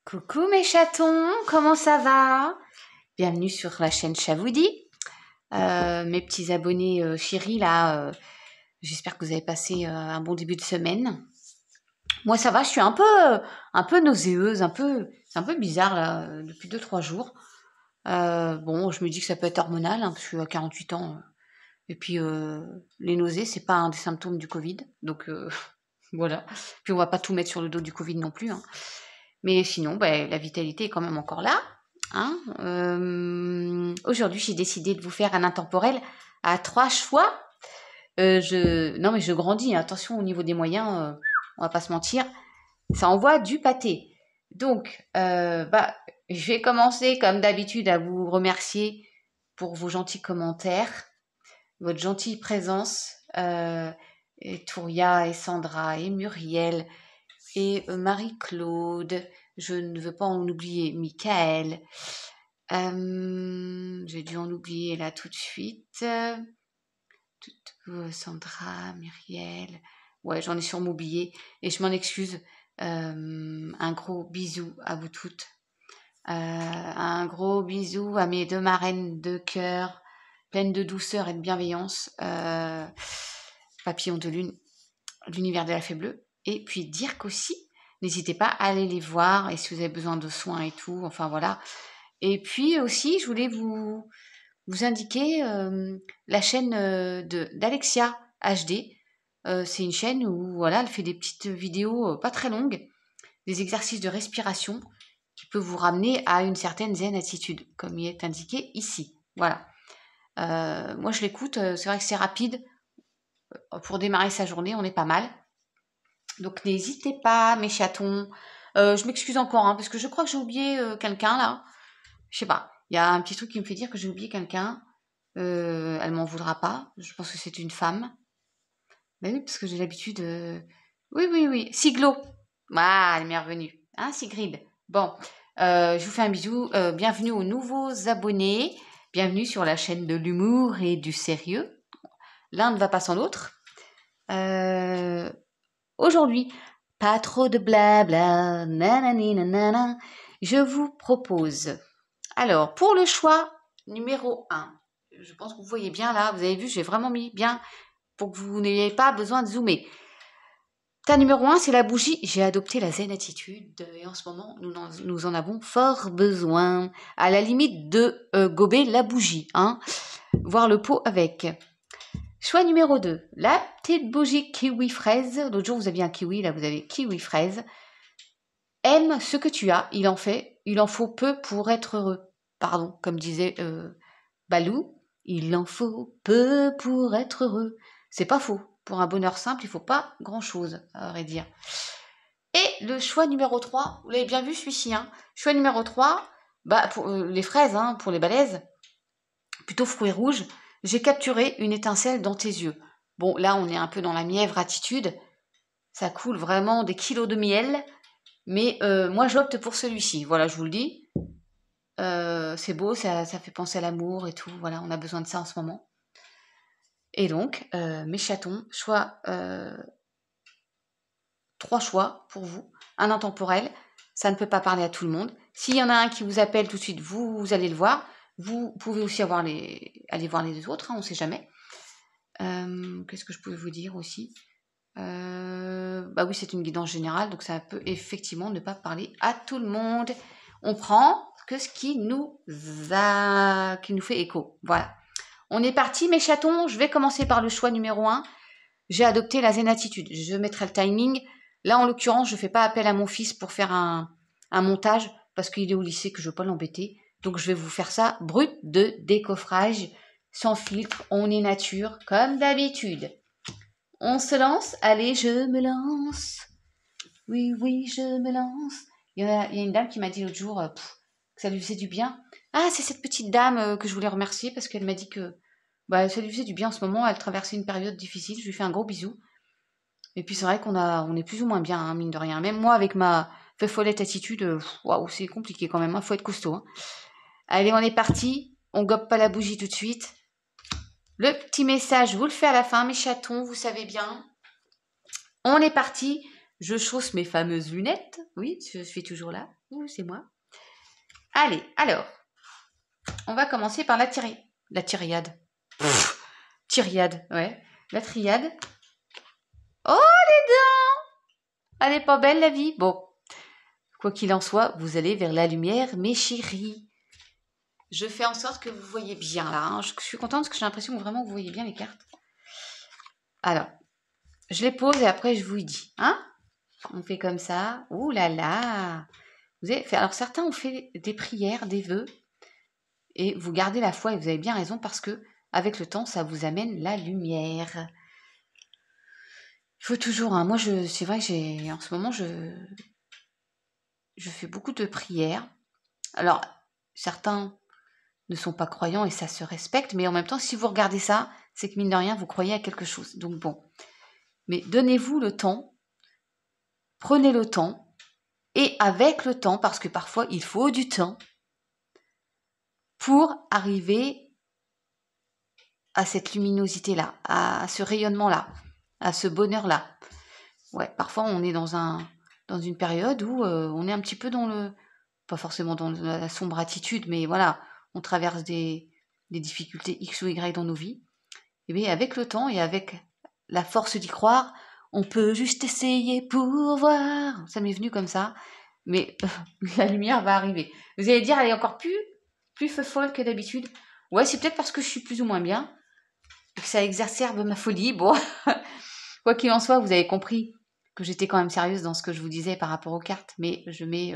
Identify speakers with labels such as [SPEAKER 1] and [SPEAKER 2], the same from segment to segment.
[SPEAKER 1] Coucou mes chatons, comment ça va? Bienvenue sur la chaîne Chavoudi. Mes petits abonnés chéris là, j'espère que vous avez passé un bon début de semaine. Moi ça va, je suis un peu nauséeuse, c'est un peu bizarre là, depuis 2-3 jours. Bon, je me dis que ça peut être hormonal, hein, parce que je suis à 48 ans. Et puis les nausées, c'est pas un des symptômes du Covid, donc voilà. Puis on va pas tout mettre sur le dos du Covid non plus, hein. Mais sinon, la vitalité est quand même encore là, hein. Aujourd'hui, j'ai décidé de vous faire un intemporel à 3 choix. Non, mais je grandis, hein. Attention au niveau des moyens, on va pas se mentir, ça envoie du pâté. Donc, je vais commencer comme d'habitude à vous remercier pour vos gentils commentaires, votre gentille présence, et Touria et Sandra et Muriel et Marie-Claude, je ne veux pas en oublier Michael, j'ai dû en oublier là tout de suite, Sandra, Muriel, ouais j'en ai sûrement oublié et je m'en excuse. Un gros bisou à vous toutes, un gros bisou à mes deux marraines de cœur, pleines de douceur et de bienveillance, Papillon de lune, l'univers de la fée bleue. Et puis dire qu'aussi, n'hésitez pas à aller les voir, et si vous avez besoin de soins et tout, enfin voilà. Et puis aussi, je voulais vous indiquer la chaîne d'Alexia HD. C'est une chaîne où voilà, elle fait des petites vidéos pas très longues, des exercices de respiration qui peuvent vous ramener à une certaine zen attitude, comme il est indiqué ici. Voilà. Moi, je l'écoute, c'est vrai que c'est rapide. Pour démarrer sa journée, on est pas mal. Donc n'hésitez pas, mes chatons. Je m'excuse encore, hein, parce que je crois que j'ai oublié quelqu'un là. Je sais pas. Il y a un petit truc qui me fait dire que j'ai oublié quelqu'un. Elle m'en voudra pas. Je pense que c'est une femme. Ben oui, parce que j'ai l'habitude. Oui. Siglo. Ah, elle m'est revenue. Hein, Sigrid. Bon, je vous fais un bisou. Bienvenue aux nouveaux abonnés. Bienvenue sur la chaîne de l'humour et du sérieux. L'un ne va pas sans l'autre. Aujourd'hui, pas trop de blabla, nanani nanana, je vous propose. Alors, pour le choix numéro 1, je pense que vous voyez bien là, vous avez vu, j'ai vraiment mis bien pour que vous n'ayez pas besoin de zoomer. Ta numéro 1, c'est la bougie. J'ai adopté la zen attitude et en ce moment, nous en avons fort besoin. À la limite de gober la bougie, hein, voir le pot avec. Choix numéro 2, la petite bougie kiwi fraise. L'autre jour, vous aviez un kiwi, là, vous avez kiwi fraise. Aime ce que tu as, il en faut peu pour être heureux. Pardon, comme disait Balou, il en faut peu pour être heureux. C'est pas faux. Pour un bonheur simple, il faut pas grand-chose, à vrai dire. Et le choix numéro 3, vous l'avez bien vu celui-ci, hein. Choix numéro 3, pour les fraises, hein, pour les balaises, plutôt fruits rouges. J'ai capturé une étincelle dans tes yeux. Bon, là, on est un peu dans la mièvre attitude. Ça coule vraiment des kilos de miel. Mais moi, j'opte pour celui-ci. Voilà, je vous le dis. C'est beau, ça fait penser à l'amour et tout. Voilà, on a besoin de ça en ce moment. Et donc, mes chatons, 3 choix pour vous. Un intemporel, ça ne peut pas parler à tout le monde. S'il y en a un qui vous appelle tout de suite, vous allez le voir. Vous pouvez aussi aller voir les autres, hein, on ne sait jamais. Qu'est-ce que je pouvais vous dire aussi? Oui, c'est une guidance générale, donc ça peut effectivement ne pas parler à tout le monde. On prend que ce qui nous fait écho. Voilà. On est parti, mes chatons. Je vais commencer par le choix numéro 1. J'ai adopté la zen attitude. Je mettrai le timing. Là, en l'occurrence, je ne fais pas appel à mon fils pour faire un montage parce qu'il est au lycée, que je ne veux pas l'embêter. Donc, je vais vous faire ça brut de décoffrage, sans filtre. On est nature, comme d'habitude. On se lance. Allez, je me lance. Oui, je me lance. Il y a une dame qui m'a dit l'autre jour que ça lui faisait du bien. Ah, c'est cette petite dame que je voulais remercier parce qu'elle m'a dit que ça lui faisait du bien en ce moment. Elle traversait une période difficile. Je lui fais un gros bisou. Et puis c'est vrai on est plus ou moins bien, hein, mine de rien. Même moi, avec ma follette attitude, waouh, c'est compliqué quand même. Hein, faut être costaud. Hein. Allez, on est parti. On gobe pas la bougie tout de suite. Le petit message, je vous le fais à la fin, mes chatons, vous savez bien. On est parti. Je chausse mes fameuses lunettes. Oui, je suis toujours là. Ouh, c'est moi. Allez, alors, on va commencer par la tirade. La tirade. Tirade, ouais. La triade. Oh, les dents! Elle est pas belle, la vie? Bon, quoi qu'il en soit, vous allez vers la lumière, mes chéris. Je fais en sorte que vous voyez bien, là. Hein. Je suis contente parce que j'ai l'impression que vraiment vous voyez bien les cartes. Alors, je les pose et après, je vous dis. Hein? On fait comme ça. Ouh là là! Vous avez fait... Alors, certains ont fait des prières, des vœux. Et vous gardez la foi et vous avez bien raison parce que avec le temps, ça vous amène la lumière. Il faut toujours, hein, moi c'est vrai que en ce moment je fais beaucoup de prières. Alors certains ne sont pas croyants et ça se respecte, mais en même temps si vous regardez ça, c'est que mine de rien vous croyez à quelque chose. Donc bon, mais donnez-vous le temps, prenez le temps et avec le temps, parce que parfois il faut du temps pour arriver à cette luminosité-là, à ce rayonnement-là, à ce bonheur-là. Ouais, parfois on est dans une période où on est un petit peu pas forcément dans la sombre attitude, mais voilà, on traverse des difficultés X ou Y dans nos vies. Et bien avec le temps et avec la force d'y croire, on peut juste essayer pour voir. Ça m'est venu comme ça, mais la lumière va arriver. Vous allez dire, elle est encore plus folle que d'habitude. Ouais, c'est peut-être parce que je suis plus ou moins bien, et que ça exacerbe ma folie. Bon, quoi qu'il en soit, vous avez compris que j'étais quand même sérieuse dans ce que je vous disais par rapport aux cartes, mais je mets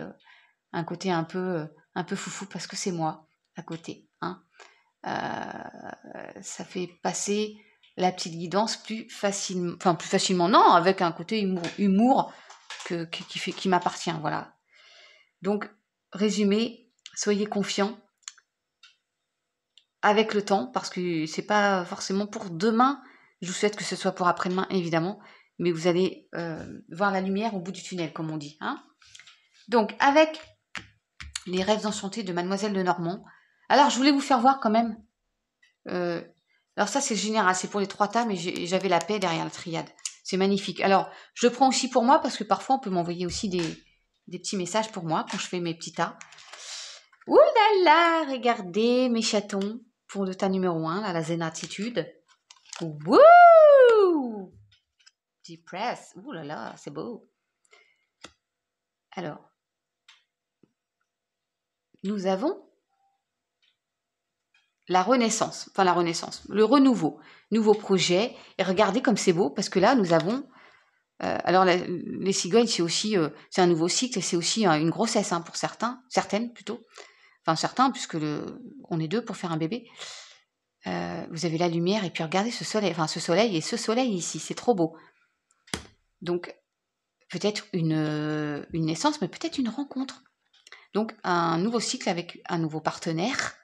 [SPEAKER 1] un côté un peu foufou parce que c'est moi à côté. Hein. Ça fait passer la petite guidance plus facilement, non, avec un côté humour qui m'appartient, voilà. Donc, résumé, soyez confiants avec le temps, parce que c'est pas forcément pour demain, je vous souhaite que ce soit pour après-demain, évidemment, mais vous allez voir la lumière au bout du tunnel, comme on dit. Hein. Donc, avec les rêves enchantés de Mademoiselle Lenormand, alors je voulais vous faire voir quand même, alors ça c'est général, c'est pour les 3 tas, mais j'avais la paix derrière la triade. C'est magnifique. Alors, je le prends aussi pour moi, parce que parfois on peut m'envoyer aussi des petits messages pour moi, quand je fais mes petits tas. Ouh là là, regardez mes chatons, pour le tas numéro 1, là, la zen attitude. Wouh! Deep press. Ouh là là, c'est beau. Alors, nous avons la renaissance, le renouveau, nouveau projet. Et regardez comme c'est beau, parce que là, nous avons... alors, les cigognes, c'est aussi... c'est un nouveau cycle, et c'est aussi une grossesse, hein, pour certaines plutôt. Enfin, certains, puisque on est 2 pour faire un bébé. Vous avez la lumière, et puis regardez ce soleil et ce soleil ici, c'est trop beau. Donc, peut-être une naissance, mais peut-être une rencontre. Donc, un nouveau cycle avec un nouveau partenaire.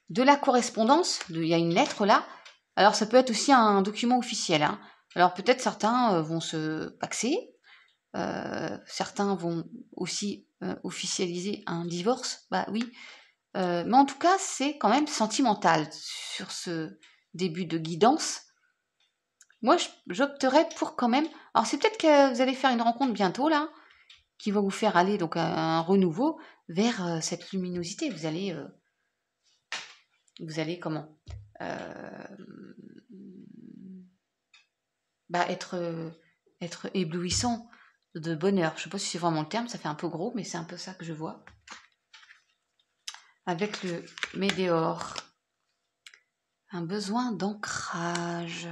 [SPEAKER 1] De la correspondance, il y a une lettre là. Alors, ça peut être aussi un document officiel. Hein. Alors, peut-être certains vont se paxer. Certains vont aussi officialiser un divorce. Bah oui. Mais en tout cas, c'est quand même sentimental sur ce début de guidance. Moi, j'opterais pour quand même... Alors, c'est peut-être que vous allez faire une rencontre bientôt, là, qui va vous faire aller donc à un renouveau vers cette luminosité. Vous allez comment être éblouissant de bonheur. Je ne sais pas si c'est vraiment le terme, ça fait un peu gros, mais c'est un peu ça que je vois. Avec le météore, un besoin d'ancrage.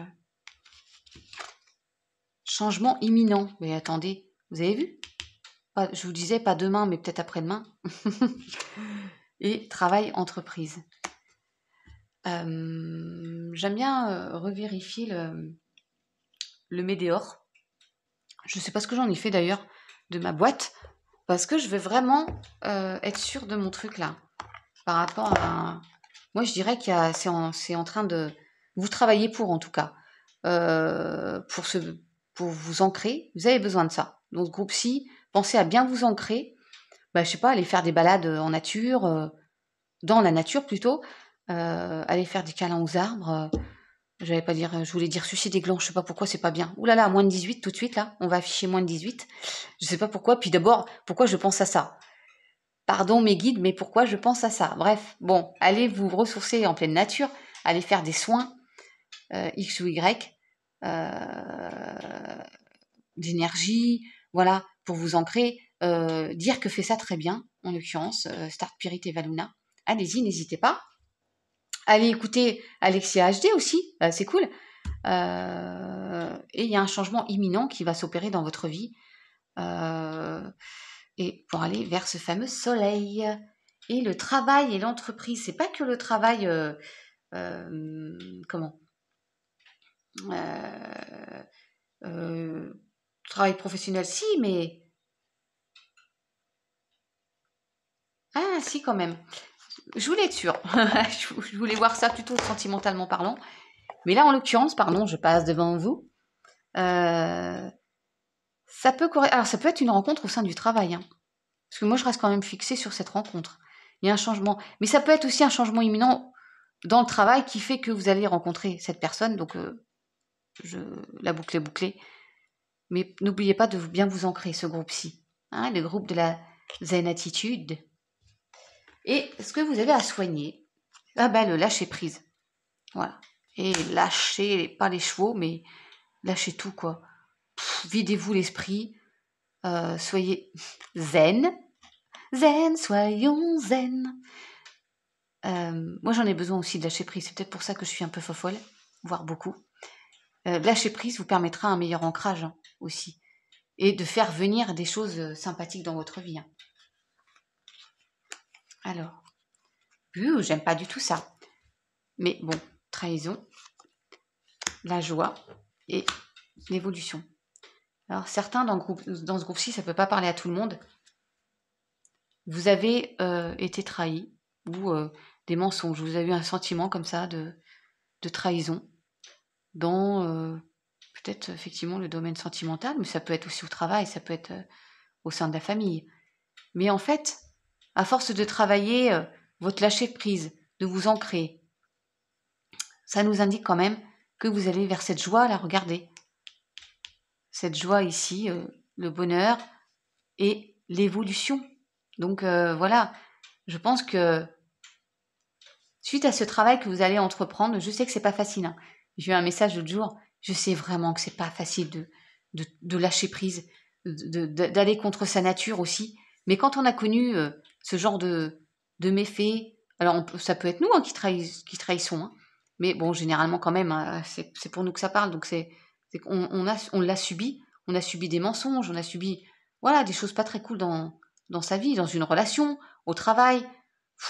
[SPEAKER 1] Changement imminent. Mais attendez, vous avez vu? Je vous disais pas demain, mais peut-être après-demain. Et travail entreprise. J'aime bien revérifier le météore. Je ne sais pas ce que j'en ai fait d'ailleurs de ma boîte, parce que je veux vraiment être sûre de mon truc là. Par rapport à... Moi, je dirais qu'il y a, c'est en train de... Vous travaillez pour, en tout cas. Pour vous ancrer, vous avez besoin de ça. Donc, groupe Psy, pensez à bien vous ancrer. Je sais pas, aller faire des balades en nature, dans la nature plutôt. Aller faire des câlins aux arbres. Je voulais dire sucer des glands, je sais pas pourquoi, c'est pas bien. Ouh là là, moins de 18 tout de suite, là. On va afficher moins de 18. Je sais pas pourquoi. Puis d'abord, pourquoi je pense à ça? Pardon mes guides, mais pourquoi je pense à ça? Bref, bon, allez vous ressourcer en pleine nature, allez faire des soins, X ou Y, d'énergie, voilà, pour vous ancrer. Dire que fait ça très bien, en l'occurrence, Start Pirit et Valuna. Allez-y, n'hésitez pas. Allez écouter Alexia HD aussi, c'est cool. Et il y a un changement imminent qui va s'opérer dans votre vie. Et pour aller vers ce fameux soleil. Et le travail et l'entreprise, c'est pas que le travail, travail professionnel, si, mais si quand même. Je voulais être sûre. Je voulais voir ça plutôt sentimentalement parlant. Mais là, en l'occurrence, pardon, je passe devant vous. Ça peut Alors, ça peut être une rencontre au sein du travail. Hein. Parce que moi, je reste quand même fixée sur cette rencontre. Il y a un changement. Mais ça peut être aussi un changement imminent dans le travail qui fait que vous allez rencontrer cette personne. Donc, la boucle est bouclée. Mais n'oubliez pas de bien vous ancrer, ce groupe-ci. Hein, le groupe de la zen attitude. Et ce que vous avez à soigner, le lâcher prise. Voilà. Et lâchez, pas les chevaux, mais lâchez tout, quoi. Videz-vous l'esprit. Soyez zen. Zen, soyons zen. Moi, j'en ai besoin aussi de lâcher prise. C'est peut-être pour ça que je suis un peu fofolle, voire beaucoup. Lâcher prise vous permettra un meilleur ancrage aussi. Et de faire venir des choses sympathiques dans votre vie. Hein. Alors, j'aime pas du tout ça. Mais bon, trahison, la joie et l'évolution. Alors, certains dans ce groupe-ci, ça ne peut pas parler à tout le monde. Vous avez été trahi ou des mensonges. Vous avez eu un sentiment comme ça de trahison dans peut-être effectivement le domaine sentimental, mais ça peut être aussi au travail, ça peut être au sein de la famille. Mais en fait, à force de travailler votre lâcher-prise, de vous ancrer, ça nous indique quand même que vous allez vers cette joie, là, regardez. Cette joie ici, le bonheur et l'évolution. Donc voilà, je pense que suite à ce travail que vous allez entreprendre, je sais que c'est pas facile. Hein. J'ai eu un message l'autre jour, je sais vraiment que c'est pas facile de lâcher prise, d'aller contre sa nature aussi. Mais quand on a connu ce genre de méfaits, alors ça peut être nous qui trahissons, hein, mais bon, généralement quand même, hein, c'est pour nous que ça parle, donc c'est qu'on on l'a subi, on a subi des mensonges, on a subi des choses pas très cool dans sa vie, dans une relation, au travail,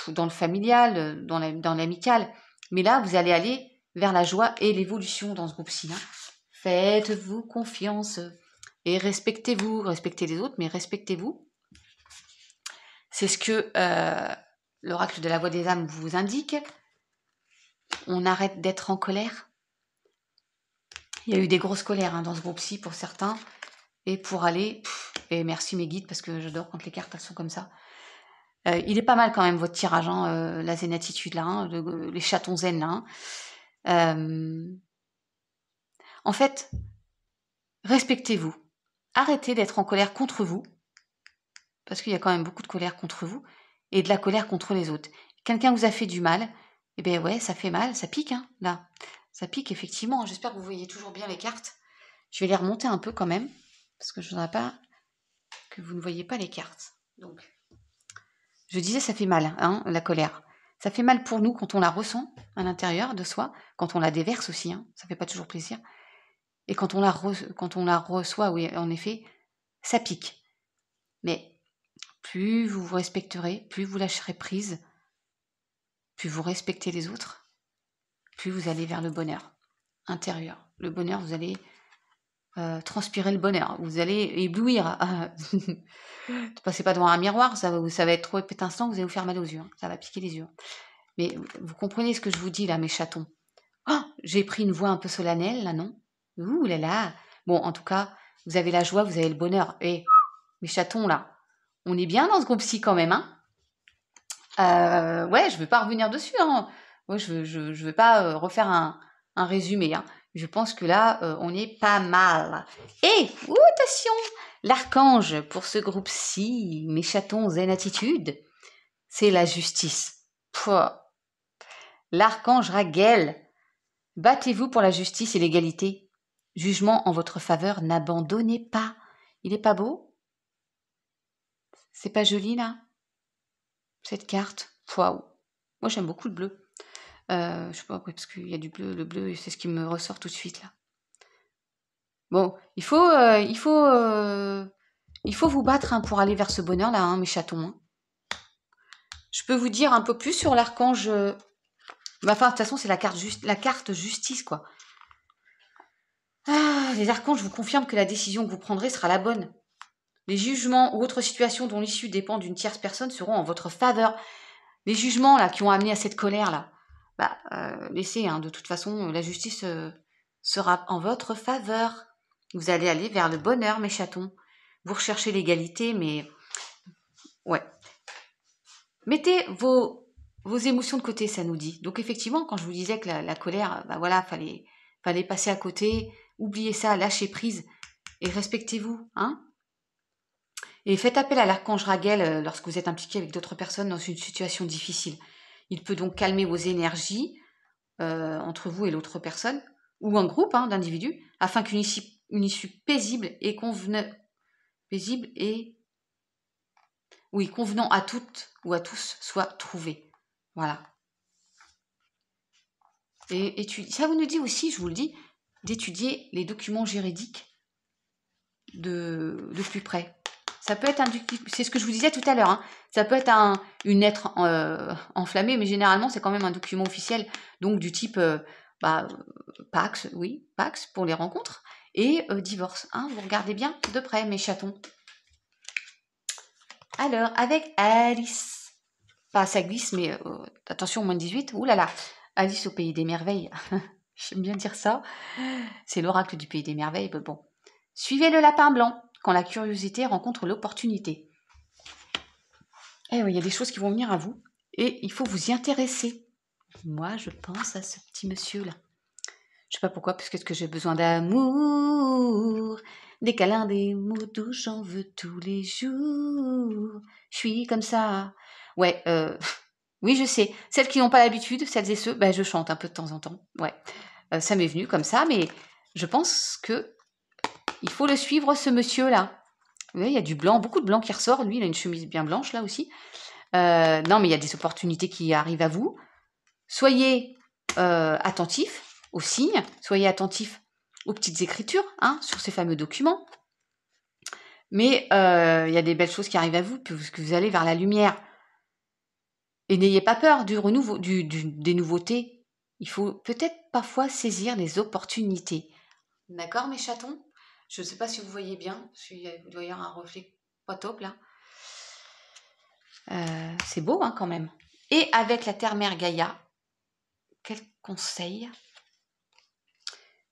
[SPEAKER 1] dans le familial, dans l'amical. Mais là, vous allez aller vers la joie et l'évolution dans ce groupe-ci. Hein. Faites-vous confiance et respectez-vous, respectez les autres, mais respectez-vous. C'est ce que l'oracle de la voix des âmes vous indique. On arrête d'être en colère. Il y a eu des grosses colères dans ce groupe-ci pour certains. Et pour aller, et merci mes guides, parce que j'adore quand les cartes elles sont comme ça. Il est pas mal quand même votre tirage, la zen attitude là, les chatons zen là. En fait, respectez-vous. Arrêtez d'être en colère contre vous, parce qu'il y a quand même beaucoup de colère contre vous, et de la colère contre les autres. Quelqu'un vous a fait du mal, eh bien ouais, ça fait mal, ça pique, hein, là. Ça pique, effectivement. J'espère que vous voyez toujours bien les cartes. Je vais les remonter un peu quand même, parce que je ne voudrais pas que vous ne voyez pas les cartes. Donc, je disais, ça fait mal, hein, la colère. Ça fait mal pour nous quand on la ressent à l'intérieur de soi, quand on la déverse aussi, hein, ça fait pas toujours plaisir. Et quand on la reçoit, oui, en effet, ça pique. Mais plus vous vous respecterez, plus vous lâcherez prise, plus vous respectez les autres, plus vous allez vers le bonheur intérieur. Le bonheur, vous allez transpirer le bonheur, vous allez éblouir. Ne passez pas devant un miroir, ça va être trop étincelant, vous allez vous faire mal aux yeux, hein, ça va piquer les yeux. Mais vous comprenez ce que je vous dis là, mes chatons. Oh, j'ai pris une voix un peu solennelle là, non? Ouh là là. Bon, en tout cas, vous avez la joie, vous avez le bonheur. Et mes chatons là, on est bien dans ce groupe-ci quand même, hein. Ouais, je ne vais pas revenir dessus, hein. Ouais, je vais pas refaire un résumé, hein. Je pense que là, on est pas mal. Et, attention, l'archange pour ce groupe-ci, mes chatons zen attitude. c'est la justice. Pouah. L'archange Raguel. Battez-vous pour la justice et l'égalité. Jugement en votre faveur, n'abandonnez pas. Il est pas beau? C'est pas joli, là? Cette carte? Waouh. Moi, j'aime beaucoup le bleu. Je sais pas, parce qu'il y a du bleu. Le bleu, c'est ce qui me ressort tout de suite, là. Bon, il faut vous battre hein, pour aller vers ce bonheur-là, hein, mes chatons. Hein. Je peux vous dire un peu plus sur l'archange... Enfin, de toute façon, c'est la carte justice, quoi. Ah, les archanges vous confirment que la décision que vous prendrez sera la bonne. Les jugements ou autres situations dont l'issue dépend d'une tierce personne seront en votre faveur. Les jugements là qui ont amené à cette colère là, laissez. Hein, de toute façon, la justice sera en votre faveur. Vous allez aller vers le bonheur, mes chatons. Vous recherchez l'égalité, mais ouais. Mettez vos émotions de côté, ça nous dit. Donc effectivement, quand je vous disais que la colère, voilà, fallait passer à côté. Oubliez ça, lâchez prise et respectez-vous, hein. Et faites appel à l'archange Raguel lorsque vous êtes impliqué avec d'autres personnes dans une situation difficile. Il peut donc calmer vos énergies entre vous et l'autre personne, ou un groupe hein, d'individus, afin qu'une issue paisible et convenant à toutes ou à tous soit trouvée. Voilà. Et ça vous nous dit aussi, je vous le dis, d'étudier les documents juridiques de plus près. Ça peut être c'est ce que je vous disais tout à l'heure, hein. Ça peut être une lettre enflammée, mais généralement c'est quand même un document officiel, donc du type Pax, oui, Pax pour les rencontres, et divorce. Hein, vous regardez bien de près, mes chatons. Alors, avec Alice, pas ça glisse, mais attention, moins de 18, oulala, Alice au pays des merveilles, j'aime bien dire ça, c'est l'oracle du pays des merveilles, mais bon. Suivez le lapin blanc, quand la curiosité rencontre l'opportunité. Eh oui, il y a des choses qui vont venir à vous, et il faut vous y intéresser. Moi, je pense à ce petit monsieur-là. Je sais pas pourquoi, parce que j'ai besoin d'amour, des câlins, des mots doux, j'en veux tous les jours. Je suis comme ça. Ouais, oui, je sais. Celles qui n'ont pas l'habitude, celles et ceux, je chante un peu de temps en temps. Ouais, ça m'est venu comme ça, mais je pense que il faut le suivre, ce monsieur-là. Oui, il y a du blanc, beaucoup de blanc qui ressort. Lui, il a une chemise bien blanche, là aussi. Non, mais il y a des opportunités qui arrivent à vous. Soyez attentifs aux signes, soyez attentifs aux petites écritures hein, sur ces fameux documents. Mais il y a des belles choses qui arrivent à vous, puisque vous allez vers la lumière. Et n'ayez pas peur du renouveau, des nouveautés. Il faut peut-être parfois saisir les opportunités. D'accord, mes chatons? Je ne sais pas si vous voyez bien, il doit y avoir un reflet pas top là. C'est beau hein, quand même. Et avec la terre-mère Gaïa, quel conseil?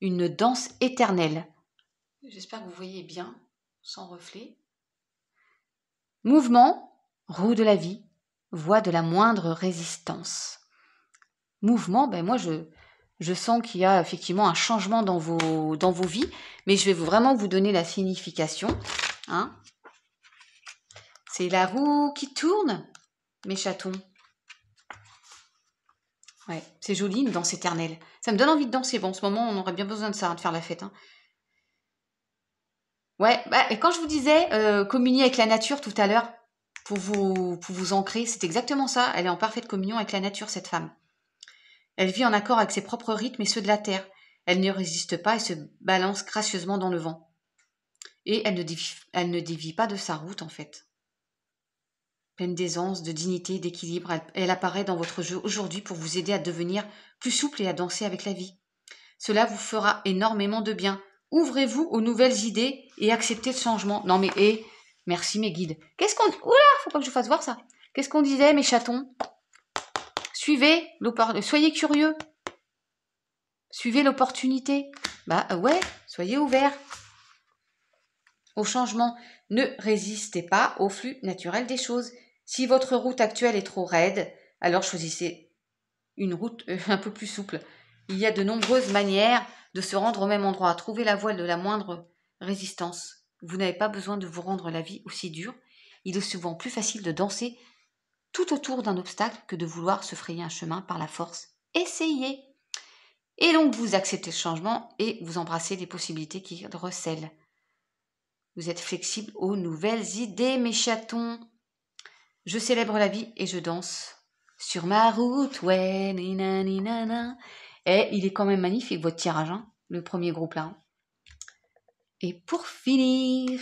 [SPEAKER 1] Une danse éternelle. J'espère que vous voyez bien, sans reflet. Mouvement, roue de la vie, voie de la moindre résistance. Mouvement, moi je sens qu'il y a effectivement un changement dans vos vies, mais je vais vraiment vous donner la signification. Hein. C'est la roue qui tourne, mes chatons. Ouais, c'est joli, une danse éternelle. Ça me donne envie de danser. Bon, en ce moment, on aurait bien besoin de ça, de faire la fête. Hein. Ouais, et quand je vous disais communier avec la nature tout à l'heure, pour vous ancrer, c'est exactement ça. Elle est en parfaite communion avec la nature, cette femme. Elle vit en accord avec ses propres rythmes et ceux de la terre. Elle ne résiste pas et se balance gracieusement dans le vent. Et elle ne dévie pas de sa route, en fait. Pleine d'aisance, de dignité, d'équilibre, elle apparaît dans votre jeu aujourd'hui pour vous aider à devenir plus souple et à danser avec la vie. Cela vous fera énormément de bien. Ouvrez-vous aux nouvelles idées et acceptez le changement. Non mais, merci mes guides. Oula, faut pas que je fasse voir ça. Qu'est-ce qu'on disait, mes chatons? Suivez, soyez curieux. Suivez l'opportunité. Ouais, soyez ouverts au changement. Ne résistez pas au flux naturel des choses. Si votre route actuelle est trop raide, alors choisissez une route un peu plus souple. Il y a de nombreuses manières de se rendre au même endroit. Trouvez la voie de la moindre résistance. Vous n'avez pas besoin de vous rendre la vie aussi dure. Il est souvent plus facile de danser tout autour d'un obstacle que de vouloir se frayer un chemin par la force. Essayez. Et donc, vous acceptez le changement et vous embrassez les possibilités qui recèlent. Vous êtes flexible aux nouvelles idées, mes chatons. Je célèbre la vie et je danse sur ma route. Ouais, nina. Et il est quand même magnifique, votre tirage, hein, le premier groupe là. Et pour finir,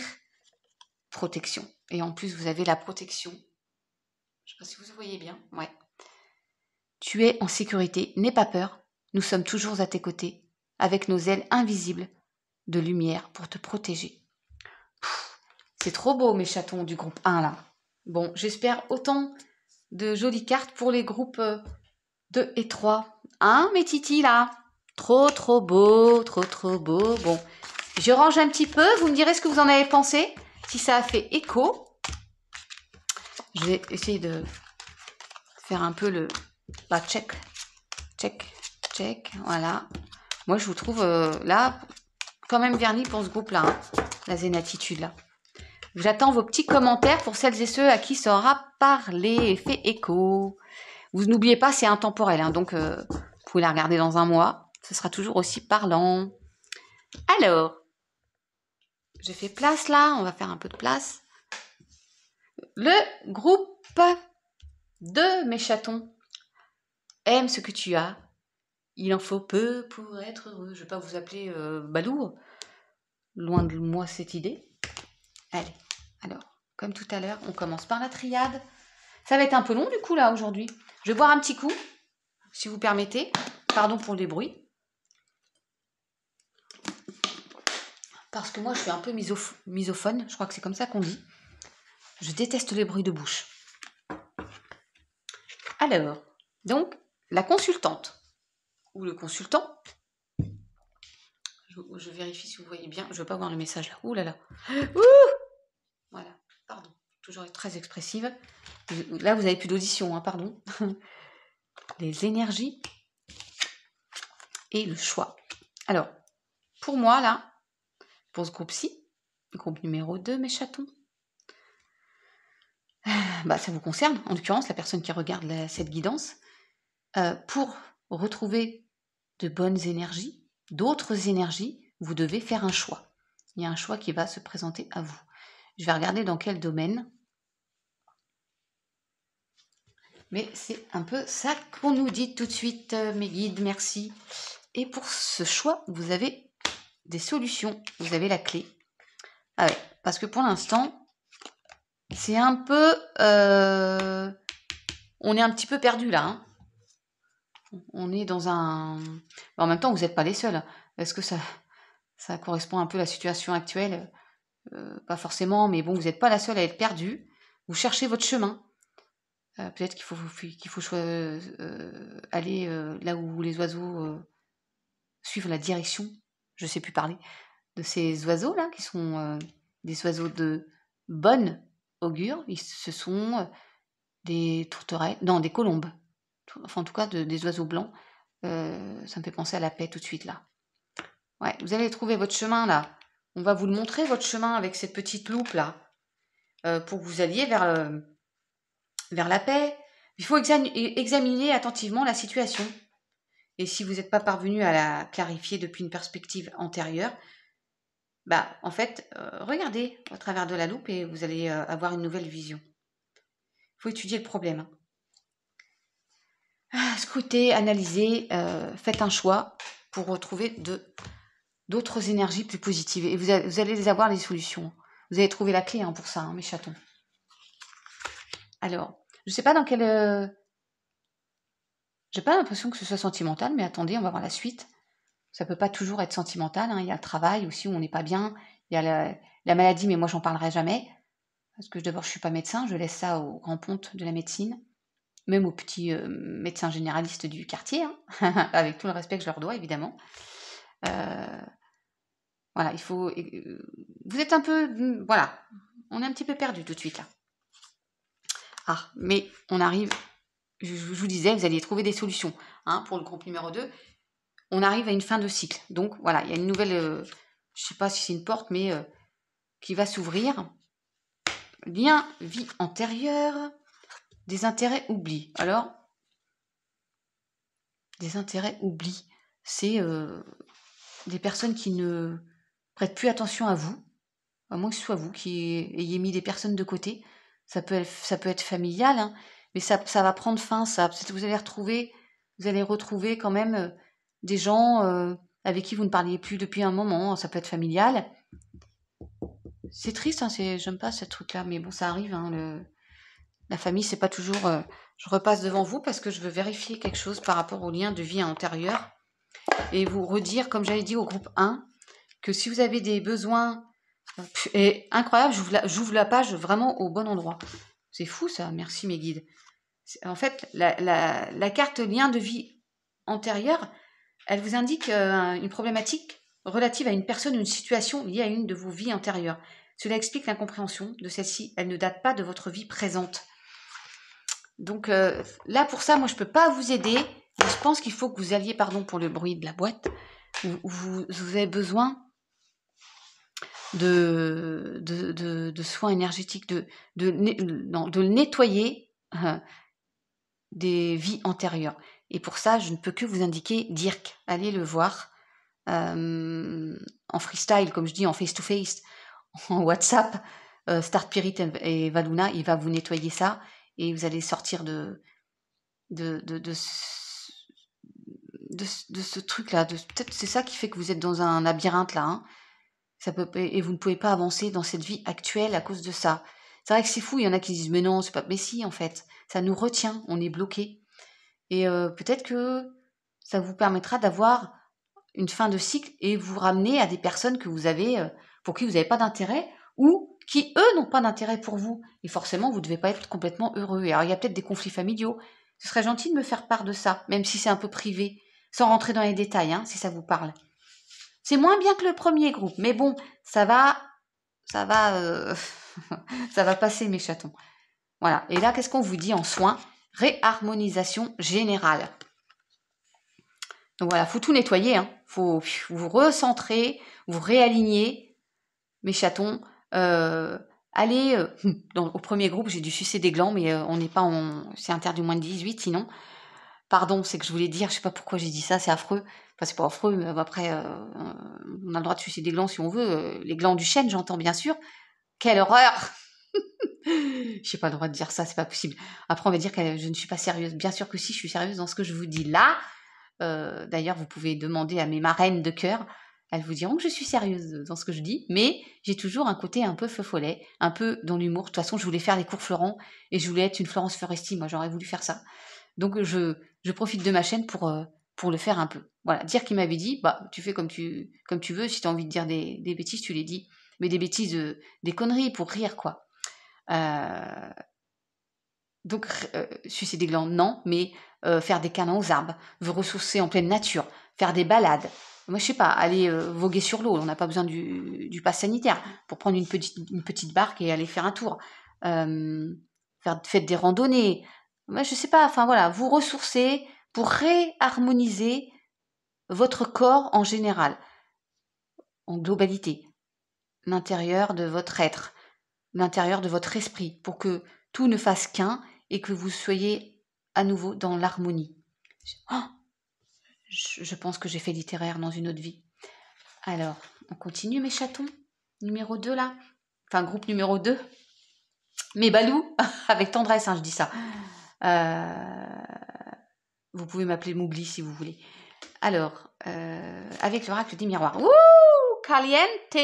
[SPEAKER 1] protection. Et en plus, vous avez la protection. Je ne sais pas si vous voyez bien. Ouais. Tu es en sécurité, n'aie pas peur. Nous sommes toujours à tes côtés, avec nos ailes invisibles de lumière pour te protéger. C'est trop beau, mes chatons du groupe 1, là. Bon, j'espère autant de jolies cartes pour les groupes 2 et 3. Hein, mes titis, là? Trop beau, trop beau. Bon, je range un petit peu. Vous me direz ce que vous en avez pensé, si ça a fait écho. Je vais essayer de faire un peu le... Bah, check. Voilà. Moi, je vous trouve là, quand même verni pour ce groupe-là, hein, la zénatitude, là. J'attends vos petits commentaires pour celles et ceux à qui ça aura parlé et fait écho. Vous n'oubliez pas, c'est intemporel, hein, donc vous pouvez la regarder dans un mois. Ce sera toujours aussi parlant. Alors, j'ai fait place là, on va faire un peu de place. Le groupe de mes chatons. Aime ce que tu as. Il en faut peu pour être heureux. Je ne vais pas vous appeler balourd. Loin de moi cette idée. Allez, alors, comme tout à l'heure, on commence par la triade. Ça va être un peu long du coup là aujourd'hui. Je vais boire un petit coup, si vous permettez. Pardon pour les bruits. Parce que moi je suis un peu misophone, je crois que c'est comme ça qu'on dit. Je déteste les bruits de bouche. Alors, donc, la consultante, ou le consultant, je vérifie si vous voyez bien, je ne veux pas voir le message là. Ouh là là. Ouh, voilà, pardon, toujours être très expressive. Là, vous n'avez plus d'audition, hein, pardon. Les énergies et le choix. Alors, pour moi, là, pour ce groupe-ci, groupe numéro 2, mes chatons, bah, ça vous concerne, en l'occurrence, la personne qui regarde cette guidance, pour retrouver de bonnes énergies, d'autres énergies, vous devez faire un choix. Il y a un choix qui va se présenter à vous. Je vais regarder dans quel domaine. Mais c'est un peu ça qu'on nous dit tout de suite, mes guides, merci. Et pour ce choix, vous avez des solutions, vous avez la clé. Ah ouais, parce que pour l'instant, c'est un peu... on est un petit peu perdu là. Hein. On est dans un... En même temps, vous n'êtes pas les seuls. Est-ce que ça correspond un peu à la situation actuelle? Pas forcément, mais bon, vous n'êtes pas la seule à être perdue. Vous cherchez votre chemin. Peut-être qu'il faut aller là où les oiseaux suivent la direction. Je ne sais plus parler. De ces oiseaux-là, qui sont des oiseaux de bonne augure. Ce sont des tourterelles, non, des colombes. Enfin, en tout cas, des oiseaux blancs. Ça me fait penser à la paix tout de suite, là. Ouais, vous allez trouver votre chemin, là. On va vous le montrer, votre chemin, avec cette petite loupe, là, pour que vous alliez vers la paix. Il faut examiner attentivement la situation. Et si vous n'êtes pas parvenu à la clarifier depuis une perspective antérieure, bah, en fait, regardez au travers de la loupe et vous allez avoir une nouvelle vision. Il faut étudier le problème. Scrutez, analysez, faites un choix pour retrouver d'autres énergies plus positives. Et vous allez les avoir, les solutions. Vous allez trouver la clé pour ça, hein, mes chatons. Alors, je ne sais pas dans quel... J'ai pas l'impression que ce soit sentimental, mais attendez, on va voir la suite. Ça peut pas toujours être sentimental. Hein. Il y a le travail aussi où on n'est pas bien. Il y a la maladie, mais moi, j'en parlerai jamais. Parce que d'abord, je suis pas médecin. Je laisse ça aux grands pontes de la médecine. Même aux petits médecins généralistes du quartier. Hein. Avec tout le respect que je leur dois, évidemment. Voilà, il faut... vous êtes un peu... voilà. On est un petit peu perdu tout de suite, là. Ah, mais on arrive... Je vous disais, vous alliez trouver des solutions hein, pour le groupe numéro 2. On arrive à une fin de cycle. Donc, voilà, il y a une nouvelle... je ne sais pas si c'est une porte, mais qui va s'ouvrir. Lien vie antérieure. Des intérêts oubli. Alors, des intérêts oubli, c'est des personnes qui ne prêtent plus attention à vous, à moins que ce soit vous qui ayez mis des personnes de côté. Ça peut être familial, hein, mais ça va prendre fin, ça. Peut-être que vous allez retrouver quand même des gens avec qui vous ne parliez plus depuis un moment. Ça peut être familial. C'est triste, hein, j'aime pas ce truc-là, mais bon, ça arrive. Hein, la famille, c'est pas toujours. Je repasse devant vous parce que je veux vérifier quelque chose par rapport au lien de vie antérieur et vous redire, comme j'avais dit au groupe 1, que si vous avez des besoins. Et incroyable, j'ouvre la page vraiment au bon endroit. C'est fou ça, merci mes guides. En fait, la carte lien de vie antérieure, elle vous indique une problématique relative à une personne ou une situation liée à une de vos vies antérieures. Cela explique l'incompréhension de celle-ci. Elle ne date pas de votre vie présente. Donc là, pour ça, moi, je ne peux pas vous aider. Je pense qu'il faut que vous alliez, pardon pour le bruit de la boîte, vous avez besoin de soins énergétiques, de nettoyer des vies antérieures. Et pour ça, je ne peux que vous indiquer Dirk. Allez le voir en freestyle, comme je dis, en face-to-face, en WhatsApp, Star Spirit et Valuna, il va vous nettoyer ça et vous allez sortir de ce truc-là. Peut-être c'est ça qui fait que vous êtes dans un labyrinthe là. Hein. Et vous ne pouvez pas avancer dans cette vie actuelle à cause de ça. C'est vrai que c'est fou, il y en a qui disent mais non, c'est pas. Mais si, en fait, ça nous retient, on est bloqué. Et peut-être que ça vous permettra d'avoir une fin de cycle et vous ramener à des personnes que vous avez, pour qui vous n'avez pas d'intérêt ou qui, eux, n'ont pas d'intérêt pour vous. Et forcément, vous ne devez pas être complètement heureux. Et alors, il y a peut-être des conflits familiaux. Ce serait gentil de me faire part de ça, même si c'est un peu privé, sans rentrer dans les détails, hein, si ça vous parle. C'est moins bien que le premier groupe, mais bon, ça va, ça va passer mes chatons. Voilà. Et là, qu'est-ce qu'on vous dit en soins? Réharmonisation générale. Donc voilà, faut tout nettoyer, hein. Faut vous recentrer, vous réaligner, mes chatons. Allez, au premier groupe, j'ai dû sucer des glands, mais on n'est pas c'est interdit moins de 18, sinon. Pardon, c'est que je voulais dire, je sais pas pourquoi j'ai dit ça, c'est affreux. Enfin, c'est pas affreux, mais après, on a le droit de sucer des glands si on veut. Les glands du chêne, j'entends bien sûr. Quelle horreur! J'ai pas le droit de dire ça, c'est pas possible. Après, on va dire que je ne suis pas sérieuse. Bien sûr que si, je suis sérieuse dans ce que je vous dis là. D'ailleurs, vous pouvez demander à mes marraines de cœur. Elles vous diront que je suis sérieuse dans ce que je dis, mais j'ai toujours un côté un peu feu follet, un peu dans l'humour. De toute façon, je voulais faire les cours Florent et je voulais être une Florence Foresti. Moi, j'aurais voulu faire ça. Donc, je profite de ma chaîne pour le faire un peu. Voilà, dire qu'il m'avait dit, bah, tu fais comme tu veux. Si tu as envie de dire des bêtises, tu les dis. Mais des bêtises, des conneries pour rire, quoi. Donc, sucer des glandes, non, mais faire des câlins aux arbres, vous ressourcer en pleine nature, faire des balades. Moi, je sais pas, aller voguer sur l'eau. On n'a pas besoin du pass sanitaire pour prendre une petite barque et aller faire un tour. Faites des randonnées. Moi, je sais pas, enfin voilà, vous ressourcer pour réharmoniser votre corps en général, en globalité, l'intérieur de votre être, l'intérieur de votre esprit, pour que tout ne fasse qu'un et que vous soyez à nouveau dans l'harmonie. Oh, je pense que j'ai fait littéraire dans une autre vie. Alors, on continue mes chatons. Numéro 2 là. Enfin, groupe numéro 2. Mes balous, avec tendresse, hein, je dis ça. Vous pouvez m'appeler Mougli si vous voulez. Alors, avec l'oracle des miroirs. Ouh, caliente.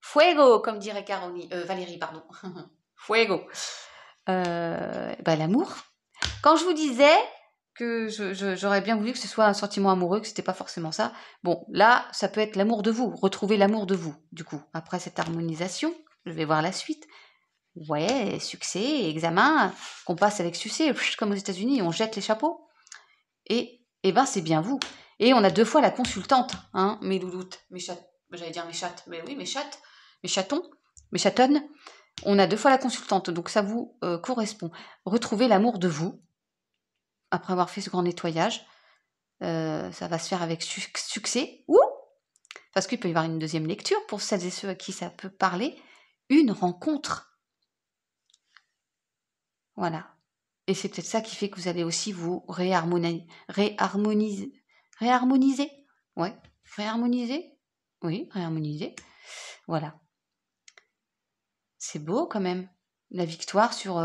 [SPEAKER 1] Fuego, comme dirait Valérie, pardon. Fuego. L'amour. Quand je vous disais que j'aurais bien voulu que ce soit un sentiment amoureux, que c'était pas forcément ça. Bon, là, ça peut être l'amour de vous, retrouver l'amour de vous, du coup. Après cette harmonisation, je vais voir la suite. Ouais, succès, examen, qu'on passe avec succès, comme aux États-Unis, on jette les chapeaux. Et ben, c'est bien vous. Et on a 2 fois la consultante, hein, mes louloutes, mes chattes. J'allais dire mes chattes, mais oui, mes chattes, mes chatons, mes chatonnes. On a 2 fois la consultante, donc ça vous correspond. Retrouvez l'amour de vous, après avoir fait ce grand nettoyage. Ça va se faire avec succès. Ou, parce qu'il peut y avoir une deuxième lecture, pour celles et ceux à qui ça peut parler, une rencontre. Voilà. Et c'est peut-être ça qui fait que vous allez aussi vous réharmoniser. Réharmoniser. Ouais. Réharmoniser. Oui, réharmoniser. Voilà. C'est beau quand même. La victoire sur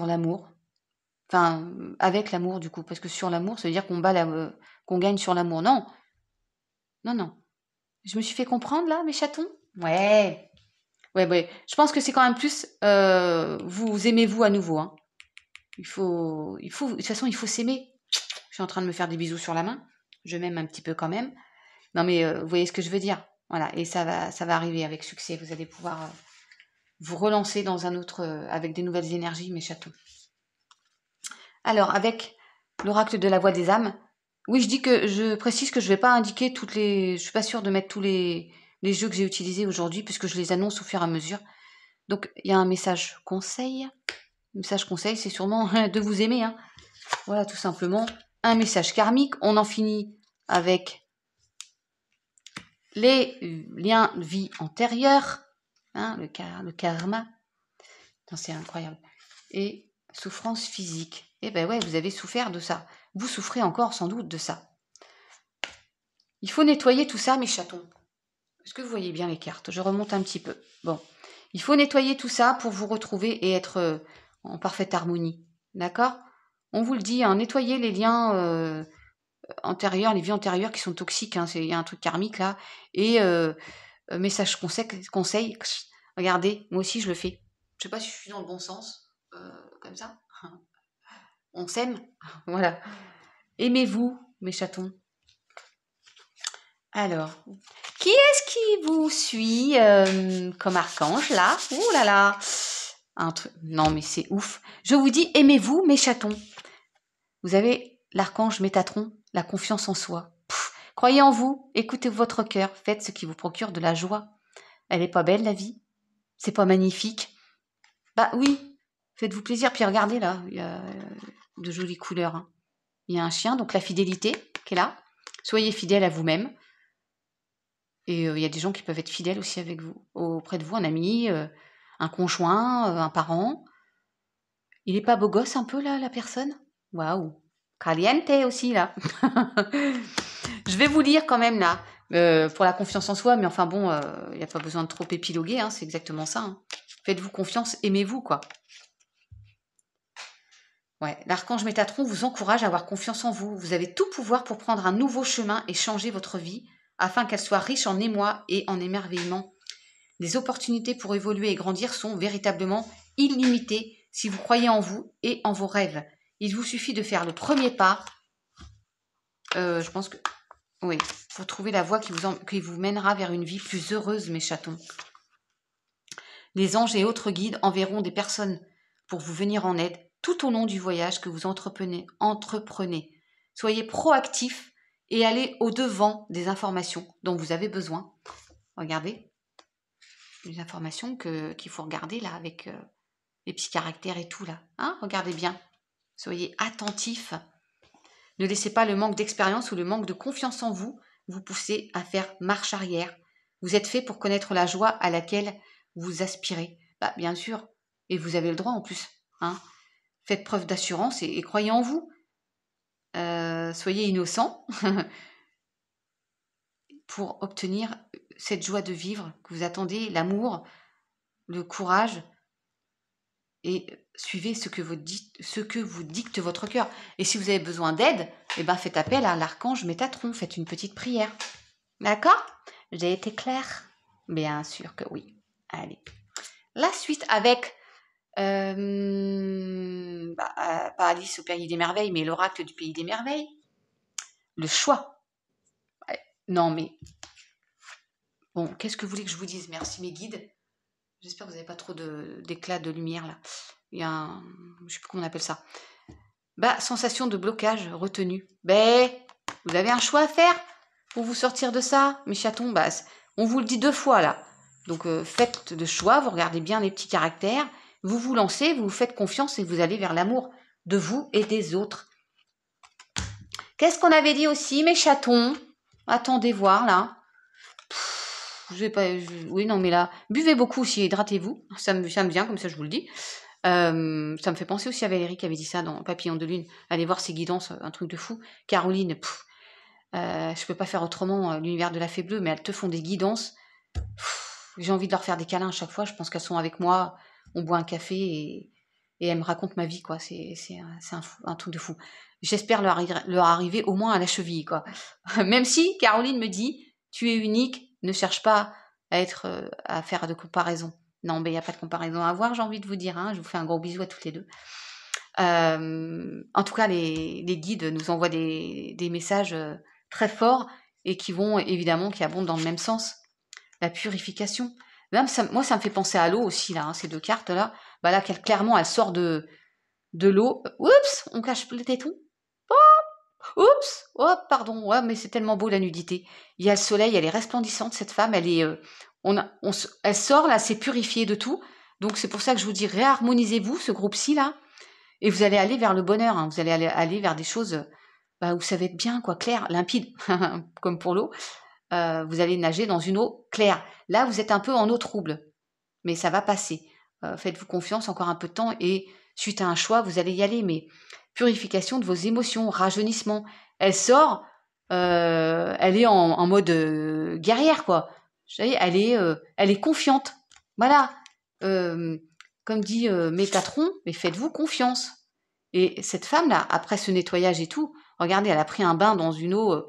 [SPEAKER 1] l'amour. Enfin, avec l'amour du coup. Parce que sur l'amour, ça veut dire qu'on gagne sur l'amour. Non. Non, non. Je me suis fait comprendre là, mes chatons? Ouais. Ouais, ouais. Je pense que c'est quand même plus vous aimez-vous à nouveau. Hein. De toute façon, il faut s'aimer. Je suis en train de me faire des bisous sur la main. Je m'aime un petit peu quand même. Non, mais vous voyez ce que je veux dire. Voilà. Et ça va arriver avec succès. Vous allez pouvoir vous relancer dans un autre, avec des nouvelles énergies, mes chatons. Alors, avec l'oracle de la voix des âmes, oui, je précise que je ne vais pas indiquer toutes les. Je suis pas sûre de mettre tous les jeux que j'ai utilisés aujourd'hui, puisque je les annonce au fur et à mesure. Donc, il y a un message conseil. Le message conseil, c'est sûrement de vous aimer. Hein. Voilà, tout simplement. Un message karmique. On en finit avec les liens de vie antérieurs. Hein, le karma. C'est incroyable. Et souffrance physique. Eh ben ouais, vous avez souffert de ça. Vous souffrez encore sans doute de ça. Il faut nettoyer tout ça, mes chatons. Est-ce que vous voyez bien les cartes? Je remonte un petit peu. Bon. Il faut nettoyer tout ça pour vous retrouver et être en parfaite harmonie. D'accord? On vous le dit, hein, nettoyez les liens antérieurs, les vies antérieures qui sont toxiques. Hein, il y a un truc karmique là. Et message conseil. Regardez, moi aussi je le fais. Je sais pas si je suis dans le bon sens. Comme ça. On s'aime. Voilà. Aimez-vous, mes chatons. Alors, qui est-ce qui vous suit comme archange, là? Ouh là là. Un truc. Non, mais c'est ouf. Je vous dis, aimez-vous, mes chatons. Vous avez l'archange Métatron, la confiance en soi. Croyez en vous, écoutez votre cœur, faites ce qui vous procure de la joie. Elle est pas belle, la vie? C'est pas magnifique? Bah oui, faites-vous plaisir. Puis regardez, là, il y a de jolies couleurs. Hein. Il y a un chien, donc la fidélité qui est là. Soyez fidèle à vous-même. Et il y a des gens qui peuvent être fidèles aussi avec vous, auprès de vous, un ami, un conjoint, un parent. Il est pas beau gosse un peu là, la personne? Waouh! Caliente aussi là. Je vais vous lire quand même là, pour la confiance en soi, mais enfin bon, il n'y a pas besoin de trop épiloguer, hein, c'est exactement ça. Hein. Faites-vous confiance, aimez-vous quoi. Ouais, l'archange Métatron vous encourage à avoir confiance en vous. Vous avez tout pouvoir pour prendre un nouveau chemin et changer votre vie, afin qu'elle soit riche en émoi et en émerveillement. Les opportunités pour évoluer et grandir sont véritablement illimitées si vous croyez en vous et en vos rêves. Il vous suffit de faire le premier pas. Je pense que... Oui, pour trouver la voie qui vous mènera vers une vie plus heureuse, mes chatons. Les anges et autres guides enverront des personnes pour vous venir en aide tout au long du voyage que vous entreprenez. Soyez proactifs et allez au-devant des informations dont vous avez besoin. Regardez, les informations qu'il faut regarder là avec les petits caractères et tout là. Hein, regardez bien. Soyez attentifs. Ne laissez pas le manque d'expérience ou le manque de confiance en vous pousser à faire marche arrière. Vous êtes fait pour connaître la joie à laquelle vous aspirez. Bah, bien sûr. Et vous avez le droit en plus. Hein. Faites preuve d'assurance et croyez en vous. Soyez innocents pour obtenir cette joie de vivre que vous attendez, l'amour, le courage et suivez ce que vous dicte votre cœur. Et si vous avez besoin d'aide, eh ben faites appel à l'archange Métatron, faites une petite prière. D'accord? J'ai été claire? Bien sûr que oui. Allez. La suite avec pas Alice au Pays des Merveilles, mais l'oracle du Pays des Merveilles. Le choix. Non mais... Bon, qu'est-ce que vous voulez que je vous dise? Merci mes guides. J'espère que vous n'avez pas trop d'éclat de lumière là. Il y a un... Je ne sais plus comment on appelle ça. Sensation de blocage retenu. Vous avez un choix à faire pour vous sortir de ça, mes chatons. On vous le dit 2 fois là. Donc faites de choix, vous regardez bien les petits caractères, vous vous lancez, vous vous faites confiance et vous allez vers l'amour de vous et des autres. Qu'est-ce qu'on avait dit aussi, mes chatons? Attendez voir là. Oui, non, mais là, buvez beaucoup aussi, hydratez-vous. Ça me vient, comme ça je vous le dis. Ça me fait penser aussi à Valérie qui avait dit ça dans Papillon de Lune. Allez voir ses guidances, un truc de fou. Caroline, je peux pas faire autrement, l'univers de la Fée Bleue, mais elles te font des guidances. J'ai envie de leur faire des câlins à chaque fois. Je pense qu'elles sont avec moi, on boit un café et elles me racontent ma vie, quoi. C'est un truc de fou. J'espère leur arriver au moins à la cheville, quoi. Même si Caroline me dit, tu es unique, ne cherche pas à faire de comparaison. Non, mais il n'y a pas de comparaison à avoir, j'ai envie de vous dire. Hein. Je vous fais un gros bisou à toutes les deux. En tout cas, les guides nous envoient des messages très forts et qui abondent dans le même sens. La purification. Même moi, ça me fait penser à l'eau aussi, là, hein, ces deux cartes-là. Bah là, clairement, elle sort de l'eau. Oups, on cache le téton. Oh, oups, oh, pardon, ouais, mais c'est tellement beau la nudité. Il y a le soleil, elle est resplendissante, cette femme, elle est, elle sort là, c'est purifié de tout. Donc c'est pour ça que je vous dis, réharmonisez-vous, ce groupe-ci là, et vous allez aller vers le bonheur. Hein, vous allez aller vers des choses où ça va être bien, quoi, clair, limpide, comme pour l'eau. Vous allez nager dans une eau claire. Là, vous êtes un peu en eau trouble, mais ça va passer. Faites-vous confiance, encore un peu de temps, et suite à un choix, vous allez y aller. Mais purification de vos émotions, rajeunissement. Elle sort, elle est en mode guerrière, quoi. Vous savez, elle est confiante. Voilà. Comme dit Métatron, mais faites-vous confiance. Et cette femme-là, après ce nettoyage et tout, regardez, elle a pris un bain dans une eau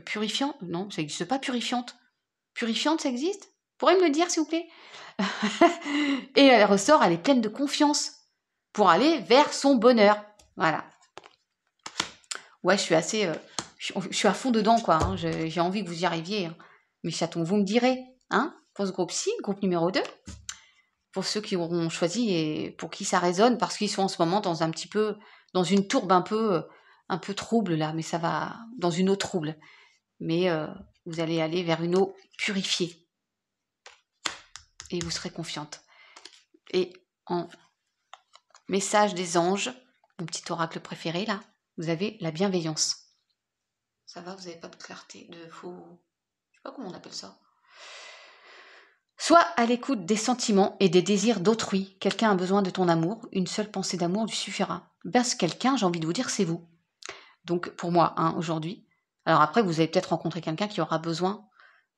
[SPEAKER 1] purifiante. Non, ça n'existe pas, purifiante. Purifiante, ça existe? Pourriez me le dire, s'il vous plaît? Et elle ressort, elle est pleine de confiance pour aller vers son bonheur. Voilà. Ouais, je suis assez... je suis à fond dedans, quoi. Hein. J'ai envie que vous y arriviez. Hein. Mes chatons, vous me direz. Hein, pour ce groupe-ci, groupe numéro 2. Pour ceux qui auront choisi et pour qui ça résonne, parce qu'ils sont en ce moment dans une tourbe un peu trouble, là. Mais ça va... Dans une eau trouble. Mais vous allez aller vers une eau purifiée. Et vous serez confiante. Et en message des anges, mon petit oracle préféré là, vous avez la bienveillance. Ça va, vous n'avez pas de clarté, de faux... Je sais pas comment on appelle ça. Sois à l'écoute des sentiments et des désirs d'autrui. Quelqu'un a besoin de ton amour, une seule pensée d'amour lui suffira. Ben, ce quelqu'un, j'ai envie de vous dire, c'est vous. Donc pour moi, hein, aujourd'hui. Alors après, vous allez peut-être rencontrer quelqu'un qui aura besoin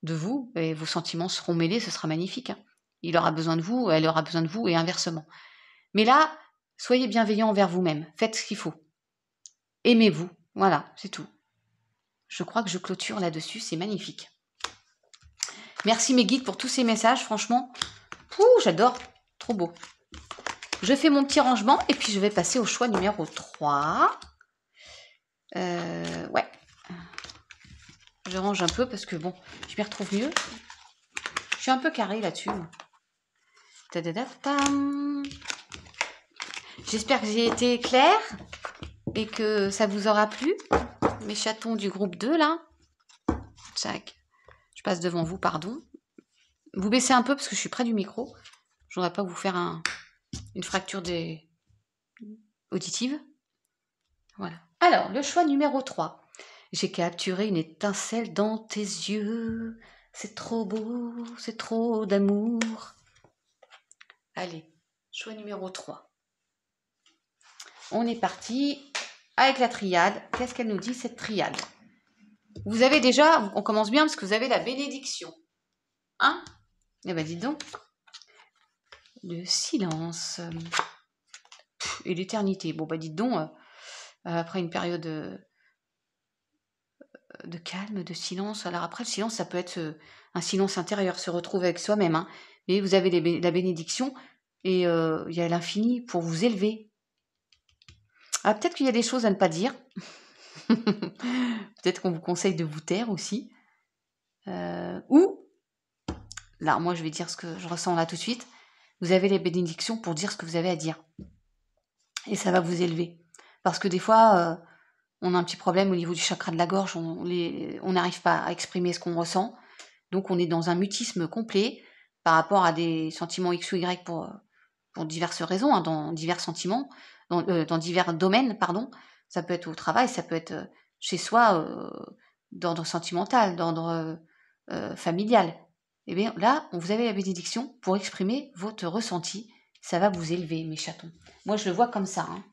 [SPEAKER 1] de vous, et vos sentiments seront mêlés, ce sera magnifique. Hein. Il aura besoin de vous, elle aura besoin de vous, et inversement. Mais là, soyez bienveillant envers vous-même, faites ce qu'il faut. Aimez-vous, voilà, c'est tout. Je crois que je clôture là-dessus, c'est magnifique. Merci mes guides pour tous ces messages, franchement. J'adore, trop beau. Je fais mon petit rangement, et puis je vais passer au choix numéro 3. Ouais. Je range un peu, parce que bon, je m'y retrouve mieux. Je suis un peu carrée là-dessus. J'espère que j'ai été claire et que ça vous aura plu. Mes chatons du groupe 2, là. Tac. Je passe devant vous, pardon. Vous baissez un peu parce que je suis près du micro. Je voudrais pas vous faire une fracture auditive. Voilà. Alors, le choix numéro 3. J'ai capturé une étincelle dans tes yeux. C'est trop beau, c'est trop d'amour. Allez, choix numéro 3. On est parti avec la triade. Qu'est-ce qu'elle nous dit, cette triade? Vous avez déjà, on commence bien parce que vous avez la bénédiction. Hein? Eh ben, dites donc. Le silence. Et l'éternité. Bon, bah, dites donc, après une période de calme, de silence. Alors après, le silence, ça peut être un silence intérieur, se retrouver avec soi-même. Hein. Mais vous avez la bénédiction et il y a l'infini pour vous élever. Ah, peut-être qu'il y a des choses à ne pas dire. Peut-être qu'on vous conseille de vous taire aussi. Ou, là, moi, je vais dire ce que je ressens là tout de suite. Vous avez les bénédictions pour dire ce que vous avez à dire. Et ça va vous élever. Parce que des fois, on a un petit problème au niveau du chakra de la gorge. On n'arrive pas à exprimer ce qu'on ressent. Donc, on est dans un mutisme complet par rapport à des sentiments X ou Y pour diverses raisons, hein, dans divers sentiments, dans divers domaines, pardon. Ça peut être au travail, ça peut être chez soi, d'ordre sentimental, d'ordre familial. eh bien là, vous avez la bénédiction pour exprimer votre ressenti. Ça va vous élever, mes chatons. Moi, je le vois comme ça. Hein.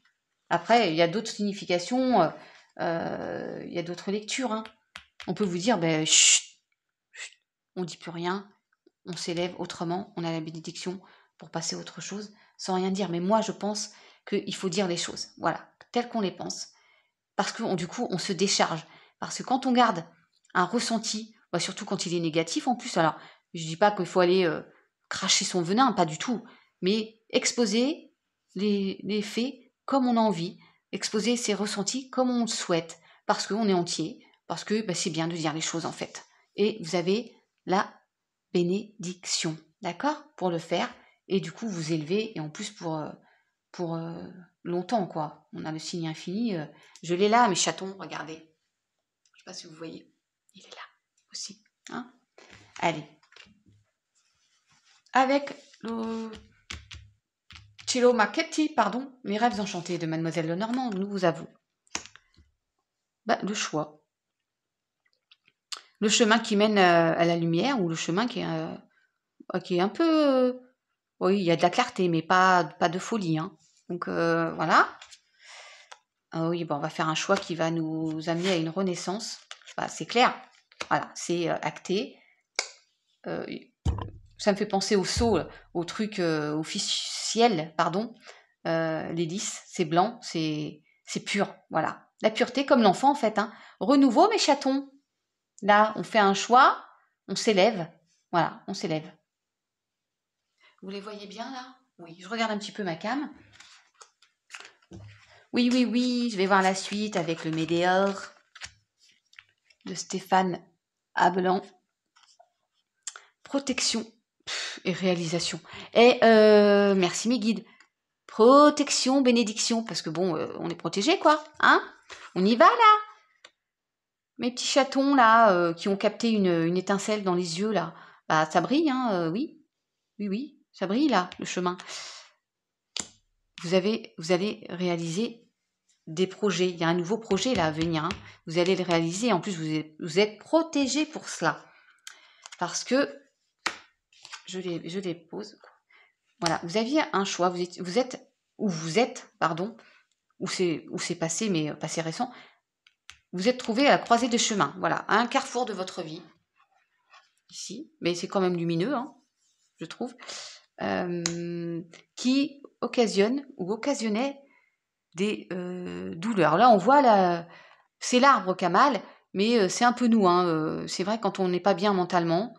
[SPEAKER 1] Après, il y a d'autres significations, il y a d'autres lectures. Hein. On peut vous dire, ben, chut, chut, on ne dit plus rien, on s'élève autrement, on a la bénédiction pour passer à autre chose, sans rien dire. Mais moi, je pense qu'il faut dire les choses, voilà, telles qu'on les pense. Parce que du coup, on se décharge. Parce que quand on garde un ressenti, bah, surtout quand il est négatif en plus, alors je dis pas qu'il faut aller cracher son venin, pas du tout, mais exposer les faits comme on a envie, exposer ses ressentis comme on le souhaite, parce qu'on est entier, parce que bah, c'est bien de dire les choses en fait. Et vous avez la bénédiction, d'accord, pour le faire, et du coup vous élevez, et en plus pour longtemps, quoi. On a le signe infini. Je l'ai là, mes chatons, regardez. Je ne sais pas si vous voyez. Il est là aussi. Hein, allez. Avec le Cello Macchetti, pardon, les rêves enchantés de Mademoiselle Lenormand, nous vous avons le choix. Le chemin qui mène à la lumière, ou le chemin qui est un peu... oui, il y a de la clarté, mais pas de folie. Hein. Donc voilà. Ah oui, bon, on va faire un choix qui va nous amener à une renaissance. C'est clair. Voilà, c'est acté. Ça me fait penser au sceau, au truc officiel, pardon. L'hélice, c'est blanc, c'est pur. Voilà. La pureté comme l'enfant, en fait. Hein. Renouveau, mes chatons. Là, on fait un choix, on s'élève. Voilà, on s'élève. Vous les voyez bien, là? Oui, je regarde un petit peu ma cam. Oui, oui, oui, je vais voir la suite avec le Médéor de Stéphane Ablan. Protection et réalisation. Et merci mes guides. Protection, bénédiction, parce que bon, on est protégé, quoi. Hein? On y va, là? Mes petits chatons, là, qui ont capté une étincelle dans les yeux, là. Bah, ça brille, hein, oui. Oui, oui, ça brille, là, le chemin. Vous allez réaliser des projets. Il y a un nouveau projet là à venir. Hein. Vous allez le réaliser. En plus, vous êtes protégé pour cela. Parce que je les pose. Voilà, vous aviez un choix. Vous êtes, où c'est passé, mais passé récent. Vous êtes trouvé à la croisée de chemin. Voilà, à un carrefour de votre vie. Ici, mais c'est quand même lumineux, hein, je trouve. Qui occasionne ou occasionnait des douleurs. Là, on voit, c'est l'arbre qui a mal, mais c'est un peu nous. Hein, c'est vrai, quand on n'est pas bien mentalement,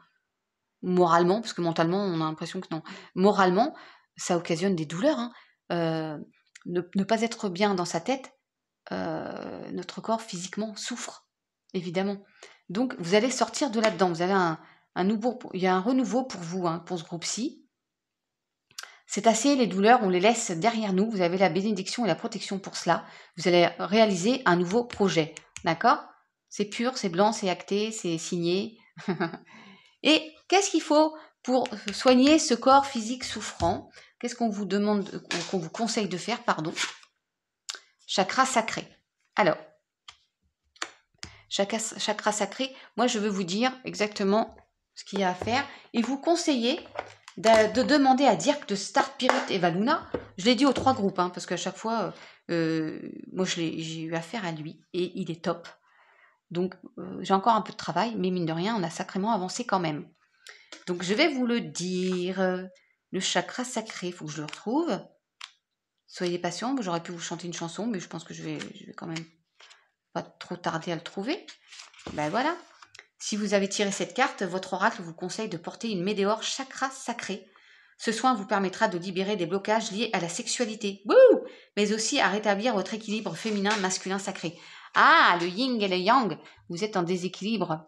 [SPEAKER 1] moralement, parce que mentalement, on a l'impression que non. Moralement, ça occasionne des douleurs. Hein. Ne pas être bien dans sa tête, notre corps physiquement souffre, évidemment. Donc, vous allez sortir de là-dedans. Vous avez il y a un renouveau pour vous, hein, pour ce groupe-ci. C'est assez, les douleurs, on les laisse derrière nous. Vous avez la bénédiction et la protection pour cela. Vous allez réaliser un nouveau projet. D'accord? C'est pur, c'est blanc, c'est acté, c'est signé. Et qu'est-ce qu'il faut pour soigner ce corps physique souffrant? Qu'est-ce qu'on vous demande, qu'on vous conseille de faire, pardon? Chakra sacré. Alors, chakra sacré, moi je veux vous dire exactement ce qu'il y a à faire et vous conseiller de demander à Dirk de Star Spirit et Valuna. Je l'ai dit aux 3 groupes, hein, parce qu'à chaque fois, moi j'ai eu affaire à lui et il est top. Donc j'ai encore un peu de travail, mais mine de rien, on a sacrément avancé quand même. Donc je vais vous le dire. Le chakra sacré, il faut que je le retrouve. Soyez patient, j'aurais pu vous chanter une chanson, mais je pense que je vais quand même pas trop tarder à le trouver. Ben voilà. Si vous avez tiré cette carte, votre oracle vous conseille de porter une Médéor chakra sacré. Ce soin vous permettra de libérer des blocages liés à la sexualité, wouh, mais aussi à rétablir votre équilibre féminin-masculin sacré. Ah, le yin et le yang, vous êtes en déséquilibre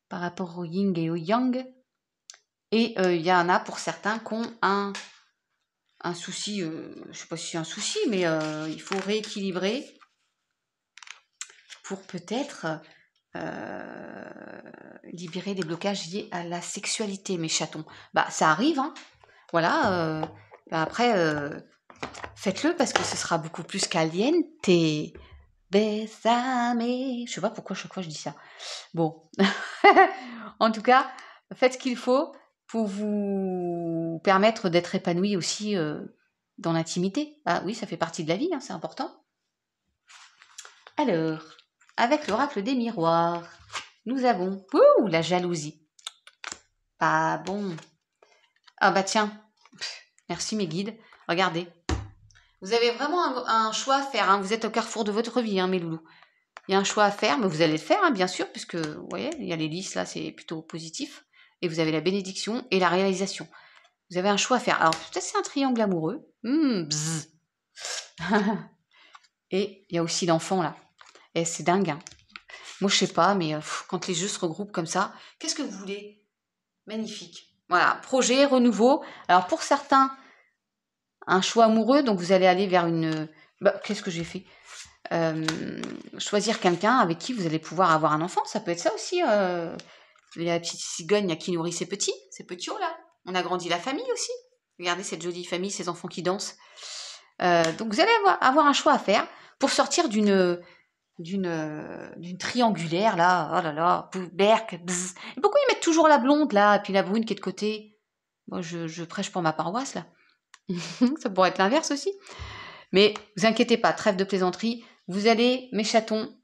[SPEAKER 1] par rapport au yin et au yang. Et il y en a pour certains qui ont un souci, je ne sais pas si c'est un souci, mais il faut rééquilibrer pour peut-être libérer des blocages liés à la sexualité, mes chatons. Bah, ça arrive, hein. Voilà. Après, faites-le parce que ce sera beaucoup plus caliente. Besame. Je sais pas pourquoi chaque fois je dis ça. Bon. En tout cas, Faites ce qu'il faut pour vous permettre d'être épanoui aussi dans l'intimité. Ah oui, ça fait partie de la vie, hein, c'est important. Alors, avec l'oracle des miroirs, nous avons la jalousie. Pas bon. Ah bah tiens, merci mes guides. Regardez. Vous avez vraiment un choix à faire. Hein. Vous êtes au carrefour de votre vie, hein, mes loulous. Il y a un choix à faire, mais vous allez le faire, hein, bien sûr, puisque, vous voyez, il y a les listes, là, c'est plutôt positif. Et vous avez la bénédiction et la réalisation. Vous avez un choix à faire. Alors, peut-être c'est un triangle amoureux. Et il y a aussi l'enfant, là. Et c'est dingue, hein. Moi, je sais pas, mais quand les jeux se regroupent comme ça, qu'est-ce que vous voulez? Magnifique. Voilà, projet, renouveau. Alors, pour certains, un choix amoureux, donc vous allez aller vers une... qu'est-ce que j'ai fait? Choisir quelqu'un avec qui vous allez pouvoir avoir un enfant, ça peut être ça aussi. La petite cigogne qui nourrit ses petits là. On agrandit la famille aussi. Regardez cette jolie famille, ces enfants qui dansent. Donc vous allez avoir un choix à faire pour sortir d'une triangulaire là. Oh là là, berk, bzz. Et pourquoi ils mettent toujours la blonde là, et puis la brune qui est de côté? Moi, je prêche pour ma paroisse là. Ça pourrait être l'inverse aussi. Mais vous inquiétez pas, trêve de plaisanterie. Vous allez, mes chatons,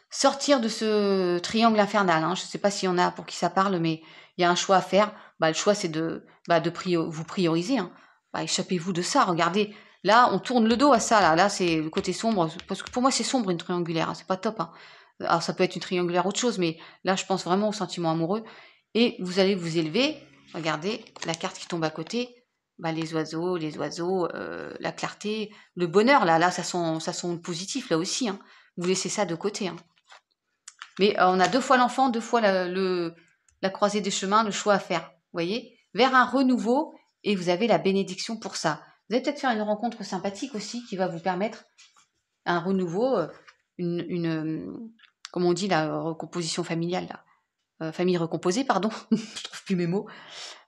[SPEAKER 1] sortir de ce triangle infernal. Hein. Je ne sais pas s'il y en a pour qui ça parle, mais il y a un choix à faire. Le choix, c'est de vous prioriser. Hein. Échappez-vous de ça. Regardez, là, on tourne le dos à ça. Là c'est le côté sombre. Parce que pour moi, c'est sombre une triangulaire. Hein. C'est pas top. Hein. Alors, ça peut être une triangulaire autre chose, mais là, je pense vraiment au sentiment amoureux. Et vous allez vous élever. Regardez, la carte qui tombe à côté. Les oiseaux, la clarté, le bonheur, là, ça sent positif, là aussi. Hein. Vous laissez ça de côté. Hein. Mais on a 2 fois l'enfant, 2 fois la croisée des chemins, le choix à faire. Vous voyez? Vers un renouveau, et vous avez la bénédiction pour ça. Vous allez peut-être faire une rencontre sympathique aussi qui va vous permettre un renouveau, comme on dit, la recomposition familiale. Là. Famille recomposée, pardon. Je trouve plus mes mots.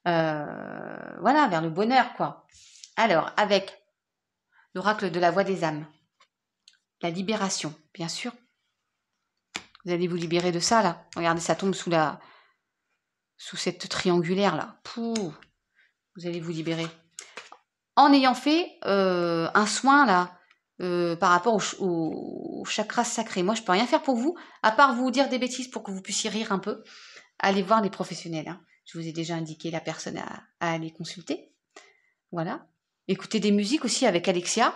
[SPEAKER 1] Voilà, vers le bonheur, quoi. Alors, avec l'oracle de la voix des âmes, la libération, bien sûr. Vous allez vous libérer de ça, là. Regardez, ça tombe sous cette triangulaire, là. Pouh, vous allez vous libérer. En ayant fait un soin, là, par rapport au chakra sacré. Moi, je peux rien faire pour vous, à part vous dire des bêtises pour que vous puissiez rire un peu. Allez voir les professionnels. Hein. Je vous ai déjà indiqué la personne à aller consulter. Voilà. Écoutez des musiques aussi avec Alexia.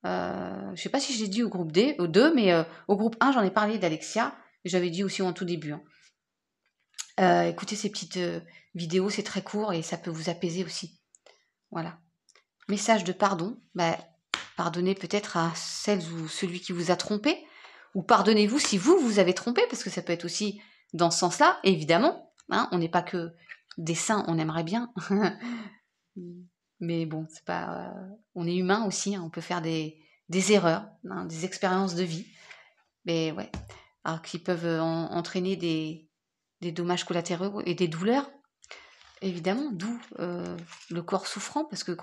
[SPEAKER 1] Je ne sais pas si je l'ai dit au groupe 2, mais au groupe 1, j'en ai parlé d'Alexia. J'avais dit aussi en tout début. Hein. Écoutez ces petites vidéos, c'est très court et ça peut vous apaiser aussi. Voilà. Message de pardon. Pardonnez peut-être à celle ou celui qui vous a trompé. Ou pardonnez-vous si vous avez trompé, parce que ça peut être aussi dans ce sens-là, évidemment. Hein, on n'est pas que des saints, on aimerait bien. Mais bon, c'est pas. On est humain aussi, hein, on peut faire des erreurs, hein, des expériences de vie. Mais ouais. Alors qui peuvent entraîner des dommages collatéraux et des douleurs. Évidemment, d'où le corps souffrant, parce que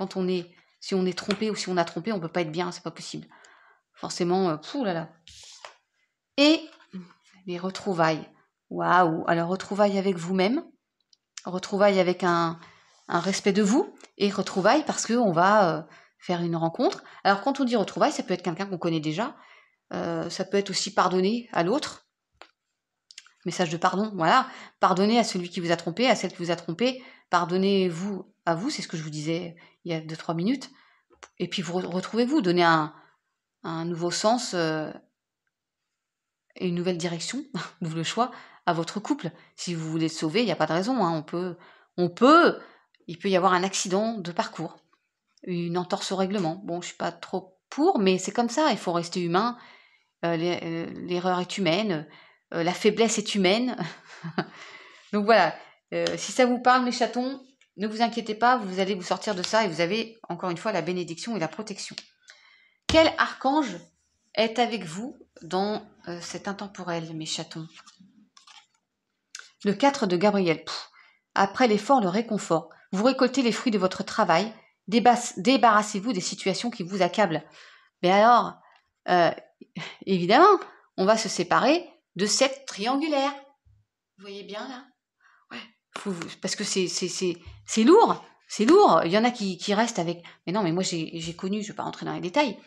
[SPEAKER 1] si on est trompé ou si on a trompé, on peut pas être bien, c'est pas possible. Forcément, là là. Et les retrouvailles. Waouh! Alors, retrouvailles avec vous-même, retrouvailles avec un respect de vous, et retrouvailles parce qu'on va faire une rencontre. Alors, quand on dit retrouvailles, ça peut être quelqu'un qu'on connaît déjà, ça peut être aussi pardonner à l'autre. Message de pardon, voilà. Pardonnez à celui qui vous a trompé, à celle qui vous a trompé. Pardonnez-vous à vous, c'est ce que je vous disais il y a 2-3 minutes. Et puis vous retrouvez-vous, donnez un nouveau sens et une nouvelle direction, nouveau choix à votre couple. Si vous voulez le sauver, il n'y a pas de raison. Hein. Il peut y avoir un accident de parcours, une entorse au règlement. Bon, je suis pas trop pour, mais c'est comme ça, il faut rester humain. L'erreur est humaine. La faiblesse est humaine. Donc voilà, si ça vous parle, mes chatons, ne vous inquiétez pas, vous allez vous sortir de ça et vous avez, encore une fois, la bénédiction et la protection. Quel archange est avec vous dans cet intemporel, mes chatons? Le 4 de Gabriel. Après l'effort, le réconfort. Vous récoltez les fruits de votre travail. Débarrassez-vous des situations qui vous accablent. Mais alors, évidemment, on va se séparer de cette triangulaire. Vous voyez bien là? Ouais. Parce que c'est lourd. C'est lourd. Il y en a qui restent avec... Mais non, mais moi, j'ai connu, je ne vais pas rentrer dans les détails,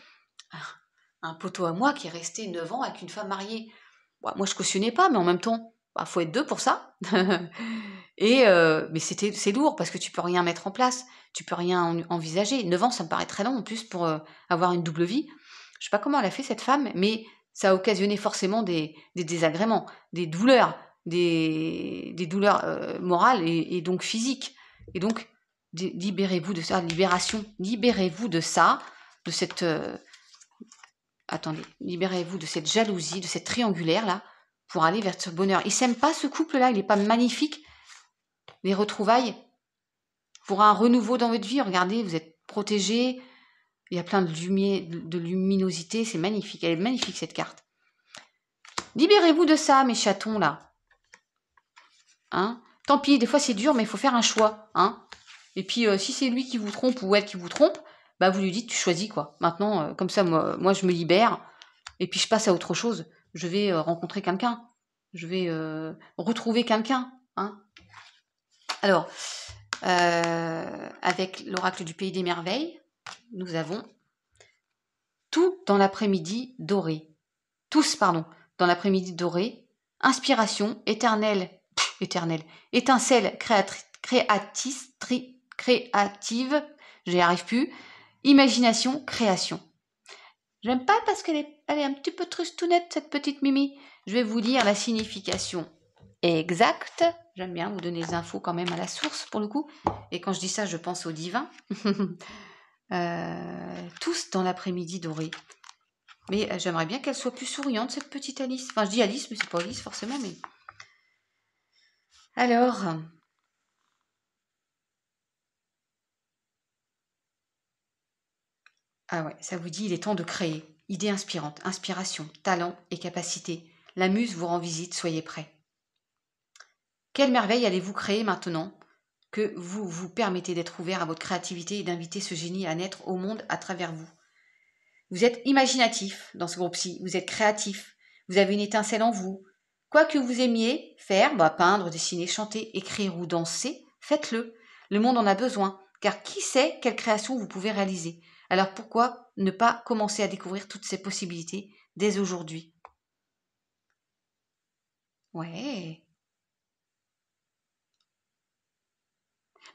[SPEAKER 1] un poteau à moi qui est resté 9 ans avec une femme mariée. Bon, moi, je cautionnais pas, mais en même temps, faut être deux pour ça. Mais c'est lourd parce que tu peux rien mettre en place. Tu peux rien envisager. 9 ans, ça me paraît très long en plus pour avoir une double vie. Je sais pas comment elle a fait cette femme, mais ça a occasionné forcément des désagréments, des douleurs, des douleurs morales et donc physiques. Et donc, libérez-vous de ça, libération. Libérez-vous de ça, de cette... attendez, libérez-vous de cette jalousie, de cette triangulaire-là, pour aller vers ce bonheur. Il s'aime pas ce couple-là, il n'est pas magnifique. Les retrouvailles, pour un renouveau dans votre vie, regardez, vous êtes protégés, il y a plein de luminosité, c'est magnifique, elle est magnifique cette carte. Libérez-vous de ça, mes chatons, là. Hein? Tant pis, des fois c'est dur, mais il faut faire un choix. Hein? Et puis, si c'est lui qui vous trompe ou elle qui vous trompe, bah vous lui dites, tu choisis, quoi. Maintenant, comme ça, moi, je me libère, et puis je passe à autre chose. Je vais rencontrer quelqu'un. Je vais retrouver quelqu'un. Hein? Alors, avec l'oracle du Pays des Merveilles, nous avons tout dans l'après-midi doré. Tous, pardon, dans l'après-midi doré. Inspiration, éternelle, étincelle créative, j'y arrive plus. Imagination, création. J'aime pas parce qu'elle est un petit peu trustounette, cette petite Mimi. Je vais vous lire la signification exacte. J'aime bien vous donner les infos quand même à la source, pour le coup. Et quand je dis ça, je pense au divin. Tous dans l'après-midi doré. Mais j'aimerais bien qu'elle soit plus souriante, cette petite Alice. Enfin, je dis Alice, mais c'est pas Alice forcément. Mais alors, ah ouais, ça vous dit, il est temps de créer. Idées inspirantes, inspiration, talent et capacité. La muse vous rend visite, soyez prêts. Quelle merveille allez-vous créer maintenant que vous vous permettez d'être ouvert à votre créativité et d'inviter ce génie à naître au monde à travers vous? Vous êtes imaginatif dans ce groupe-ci, vous êtes créatif, vous avez une étincelle en vous. Quoi que vous aimiez faire, peindre, dessiner, chanter, écrire ou danser, faites-le. Le monde en a besoin, car qui sait quelle création vous pouvez réaliser? Alors pourquoi ne pas commencer à découvrir toutes ces possibilités dès aujourd'hui? Ouais.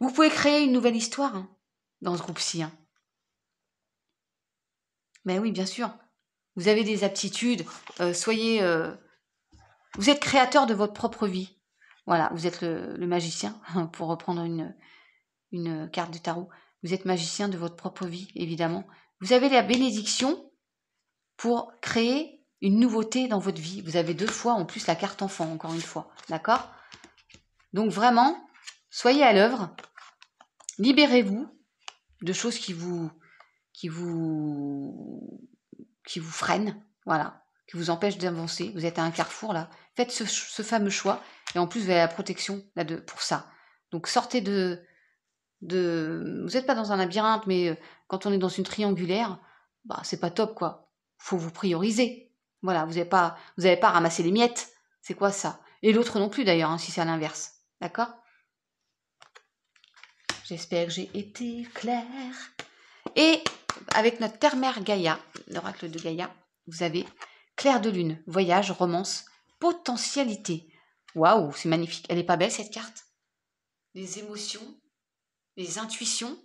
[SPEAKER 1] Vous pouvez créer une nouvelle histoire dans ce groupe-ci. Mais oui, bien sûr. Vous avez des aptitudes. Soyez... vous êtes créateur de votre propre vie. Voilà, vous êtes le magicien, pour reprendre une carte du tarot. Vous êtes magicien de votre propre vie, évidemment. Vous avez la bénédiction pour créer une nouveauté dans votre vie. Vous avez 2 fois en plus la carte enfant, encore une fois. D'accord? Donc vraiment, soyez à l'œuvre. Libérez-vous de choses qui vous freinent. Voilà. Qui vous empêchent d'avancer. Vous êtes à un carrefour là. Faites ce fameux choix. Et en plus, vous avez la protection là pour ça. Donc sortez vous n'êtes pas dans un labyrinthe, mais quand on est dans une triangulaire, c'est pas top quoi. Faut vous prioriser. Voilà, vous n'avez pas ramassé les miettes. C'est quoi ça? Et l'autre non plus d'ailleurs, si c'est à l'inverse. D'accord? J'espère que j'ai été claire. Et avec notre terre-mère Gaïa, l'oracle de Gaïa, vous avez clair de lune, voyage, romance, potentialité. Waouh, c'est magnifique. Elle est pas belle cette carte? Les émotions, les intuitions.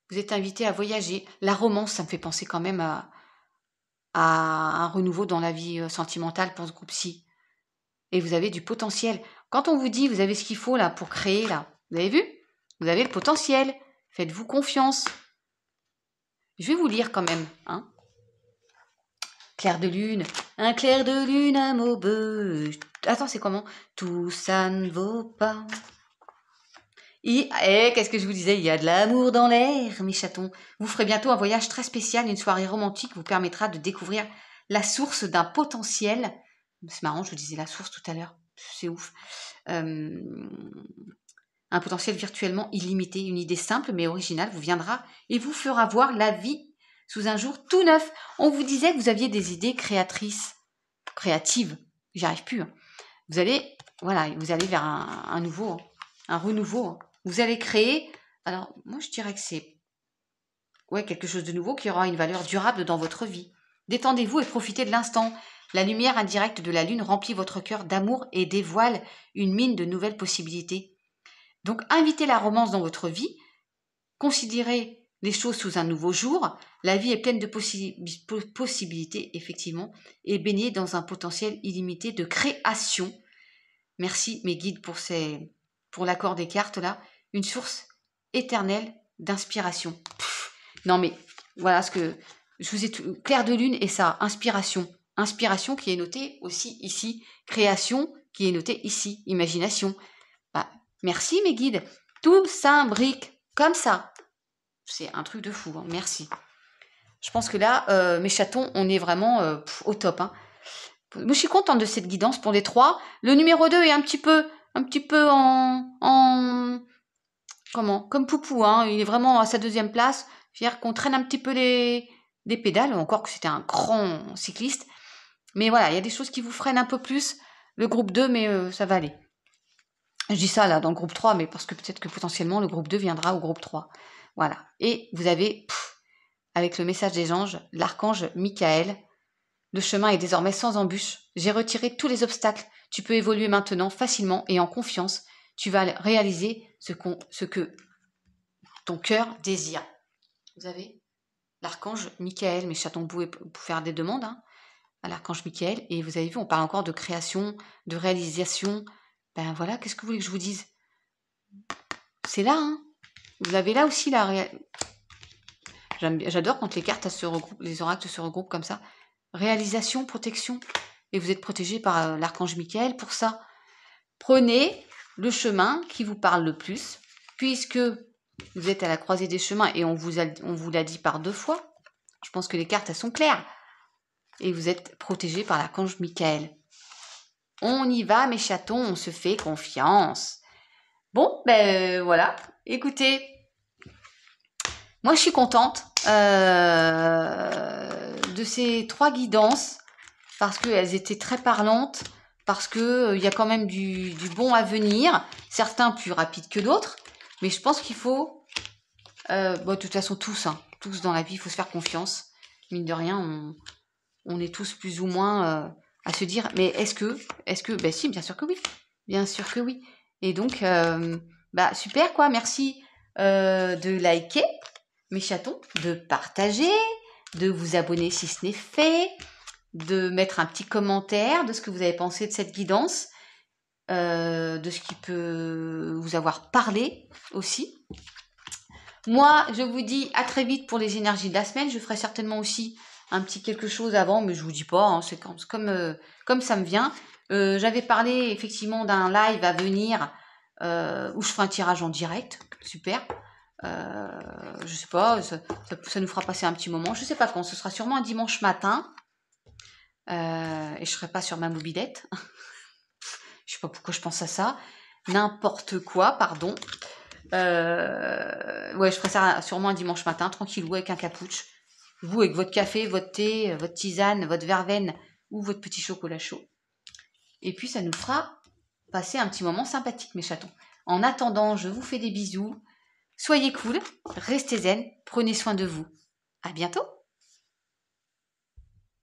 [SPEAKER 1] Vous êtes invité à voyager. La romance, ça me fait penser quand même à un renouveau dans la vie sentimentale pour ce groupe-ci. Et vous avez du potentiel. Quand on vous dit, vous avez ce qu'il faut là pour créer, là, vous avez vu? Vous avez le potentiel. Faites-vous confiance. Je vais vous lire quand même. Clair de lune, un clair de lune, un maubeuge. Attends, c'est comment? Tout ça ne vaut pas. Qu'est-ce que je vous disais? Il y a de l'amour dans l'air, mes chatons. Vous ferez bientôt un voyage très spécial, une soirée romantique vous permettra de découvrir la source d'un potentiel. C'est marrant, je vous disais la source tout à l'heure. C'est ouf. Un potentiel virtuellement illimité, une idée simple mais originale vous viendra et vous fera voir la vie sous un jour tout neuf. On vous disait que vous aviez des idées créatives. J'y arrive plus. Vous allez Voilà, vous allez vers un nouveau, un renouveau. Vous allez créer, alors moi je dirais que c'est quelque chose de nouveau qui aura une valeur durable dans votre vie. Détendez-vous et profitez de l'instant. La lumière indirecte de la lune remplit votre cœur d'amour et dévoile une mine de nouvelles possibilités. Donc invitez la romance dans votre vie, considérez les choses sous un nouveau jour. La vie est pleine de possibilités, effectivement, et baignez dans un potentiel illimité de création. Merci mes guides pour l'accord des cartes là. Une source éternelle d'inspiration. Non mais voilà ce que je vous ai tout, clair de lune et ça, inspiration. Inspiration qui est notée aussi ici. Création qui est notée ici. Imagination. Bah, merci mes guides. Tout s'imbrique comme ça. C'est un truc de fou. Hein. Merci. Je pense que là, mes chatons, on est vraiment au top. Hein. Moi, je suis contente de cette guidance pour les 3. Le numéro 2 est un petit peu comment, comme Poupou, hein. Il est vraiment à sa 2e place. C'est-à-dire qu'on traîne un petit peu les pédales, encore que c'était un grand cycliste. Mais voilà, il y a des choses qui vous freinent un peu plus. Le groupe 2, mais ça va aller. Je dis ça là dans le groupe 3, mais parce que peut-être que potentiellement le groupe 2 viendra au groupe 3. Voilà. Et vous avez, avec le message des anges, l'archange Michael. Le chemin est désormais sans embûche. J'ai retiré tous les obstacles. Tu peux évoluer maintenant facilement et en confiance. Tu vas réaliser ce que ton cœur désire. Vous avez l'archange Michael, mes chatons, vous pouvez faire des demandes à l'archange Michael. Et vous avez vu, on parle encore de création, de réalisation. Ben voilà, qu'est-ce que vous voulez que je vous dise? C'est là, hein. Vous avez là aussi la J'adore quand les cartes se regroupent, les oracles se regroupent comme ça. Réalisation, protection. Et vous êtes protégé par l'archange Michael pour ça. Prenez le chemin qui vous parle le plus, puisque vous êtes à la croisée des chemins et on vous l'a dit par 2 fois. Je pense que les cartes, elles sont claires. Et vous êtes protégé par l'archange Michael. On y va, mes chatons, on se fait confiance. Bon, ben voilà. Écoutez, moi, je suis contente de ces 3 guidances parce qu'elles étaient très parlantes, parce qu'il y a quand même du bon à venir, certains plus rapides que d'autres, mais je pense qu'il faut, de toute façon tous dans la vie, il faut se faire confiance. Mine de rien, on est tous plus ou moins à se dire, mais est-ce que, ben si, bien sûr que oui. Et donc, super quoi, merci de liker mes chatons, de partager, de vous abonner si ce n'est fait, de mettre un petit commentaire de ce que vous avez pensé de cette guidance, de ce qui peut vous avoir parlé aussi. Moi, je vous dis à très vite pour les énergies de la semaine. Je ferai certainement aussi un petit quelque chose avant, mais je vous dis pas, c'est comme ça me vient. J'avais parlé effectivement d'un live à venir où je ferai un tirage en direct, super. Je sais pas, ça nous fera passer un petit moment. Je sais pas quand, ce sera sûrement un dimanche matin. Et je serai pas sur ma mobilette. Je sais pas pourquoi je pense à ça. N'importe quoi, pardon. Je ferai ça sûrement un dimanche matin, tranquillou, avec un capouche. Vous, avec votre café, votre thé, votre tisane, votre verveine ou votre petit chocolat chaud. Et puis, ça nous fera passer un petit moment sympathique, mes chatons. En attendant, je vous fais des bisous. Soyez cool, restez zen, prenez soin de vous. À bientôt!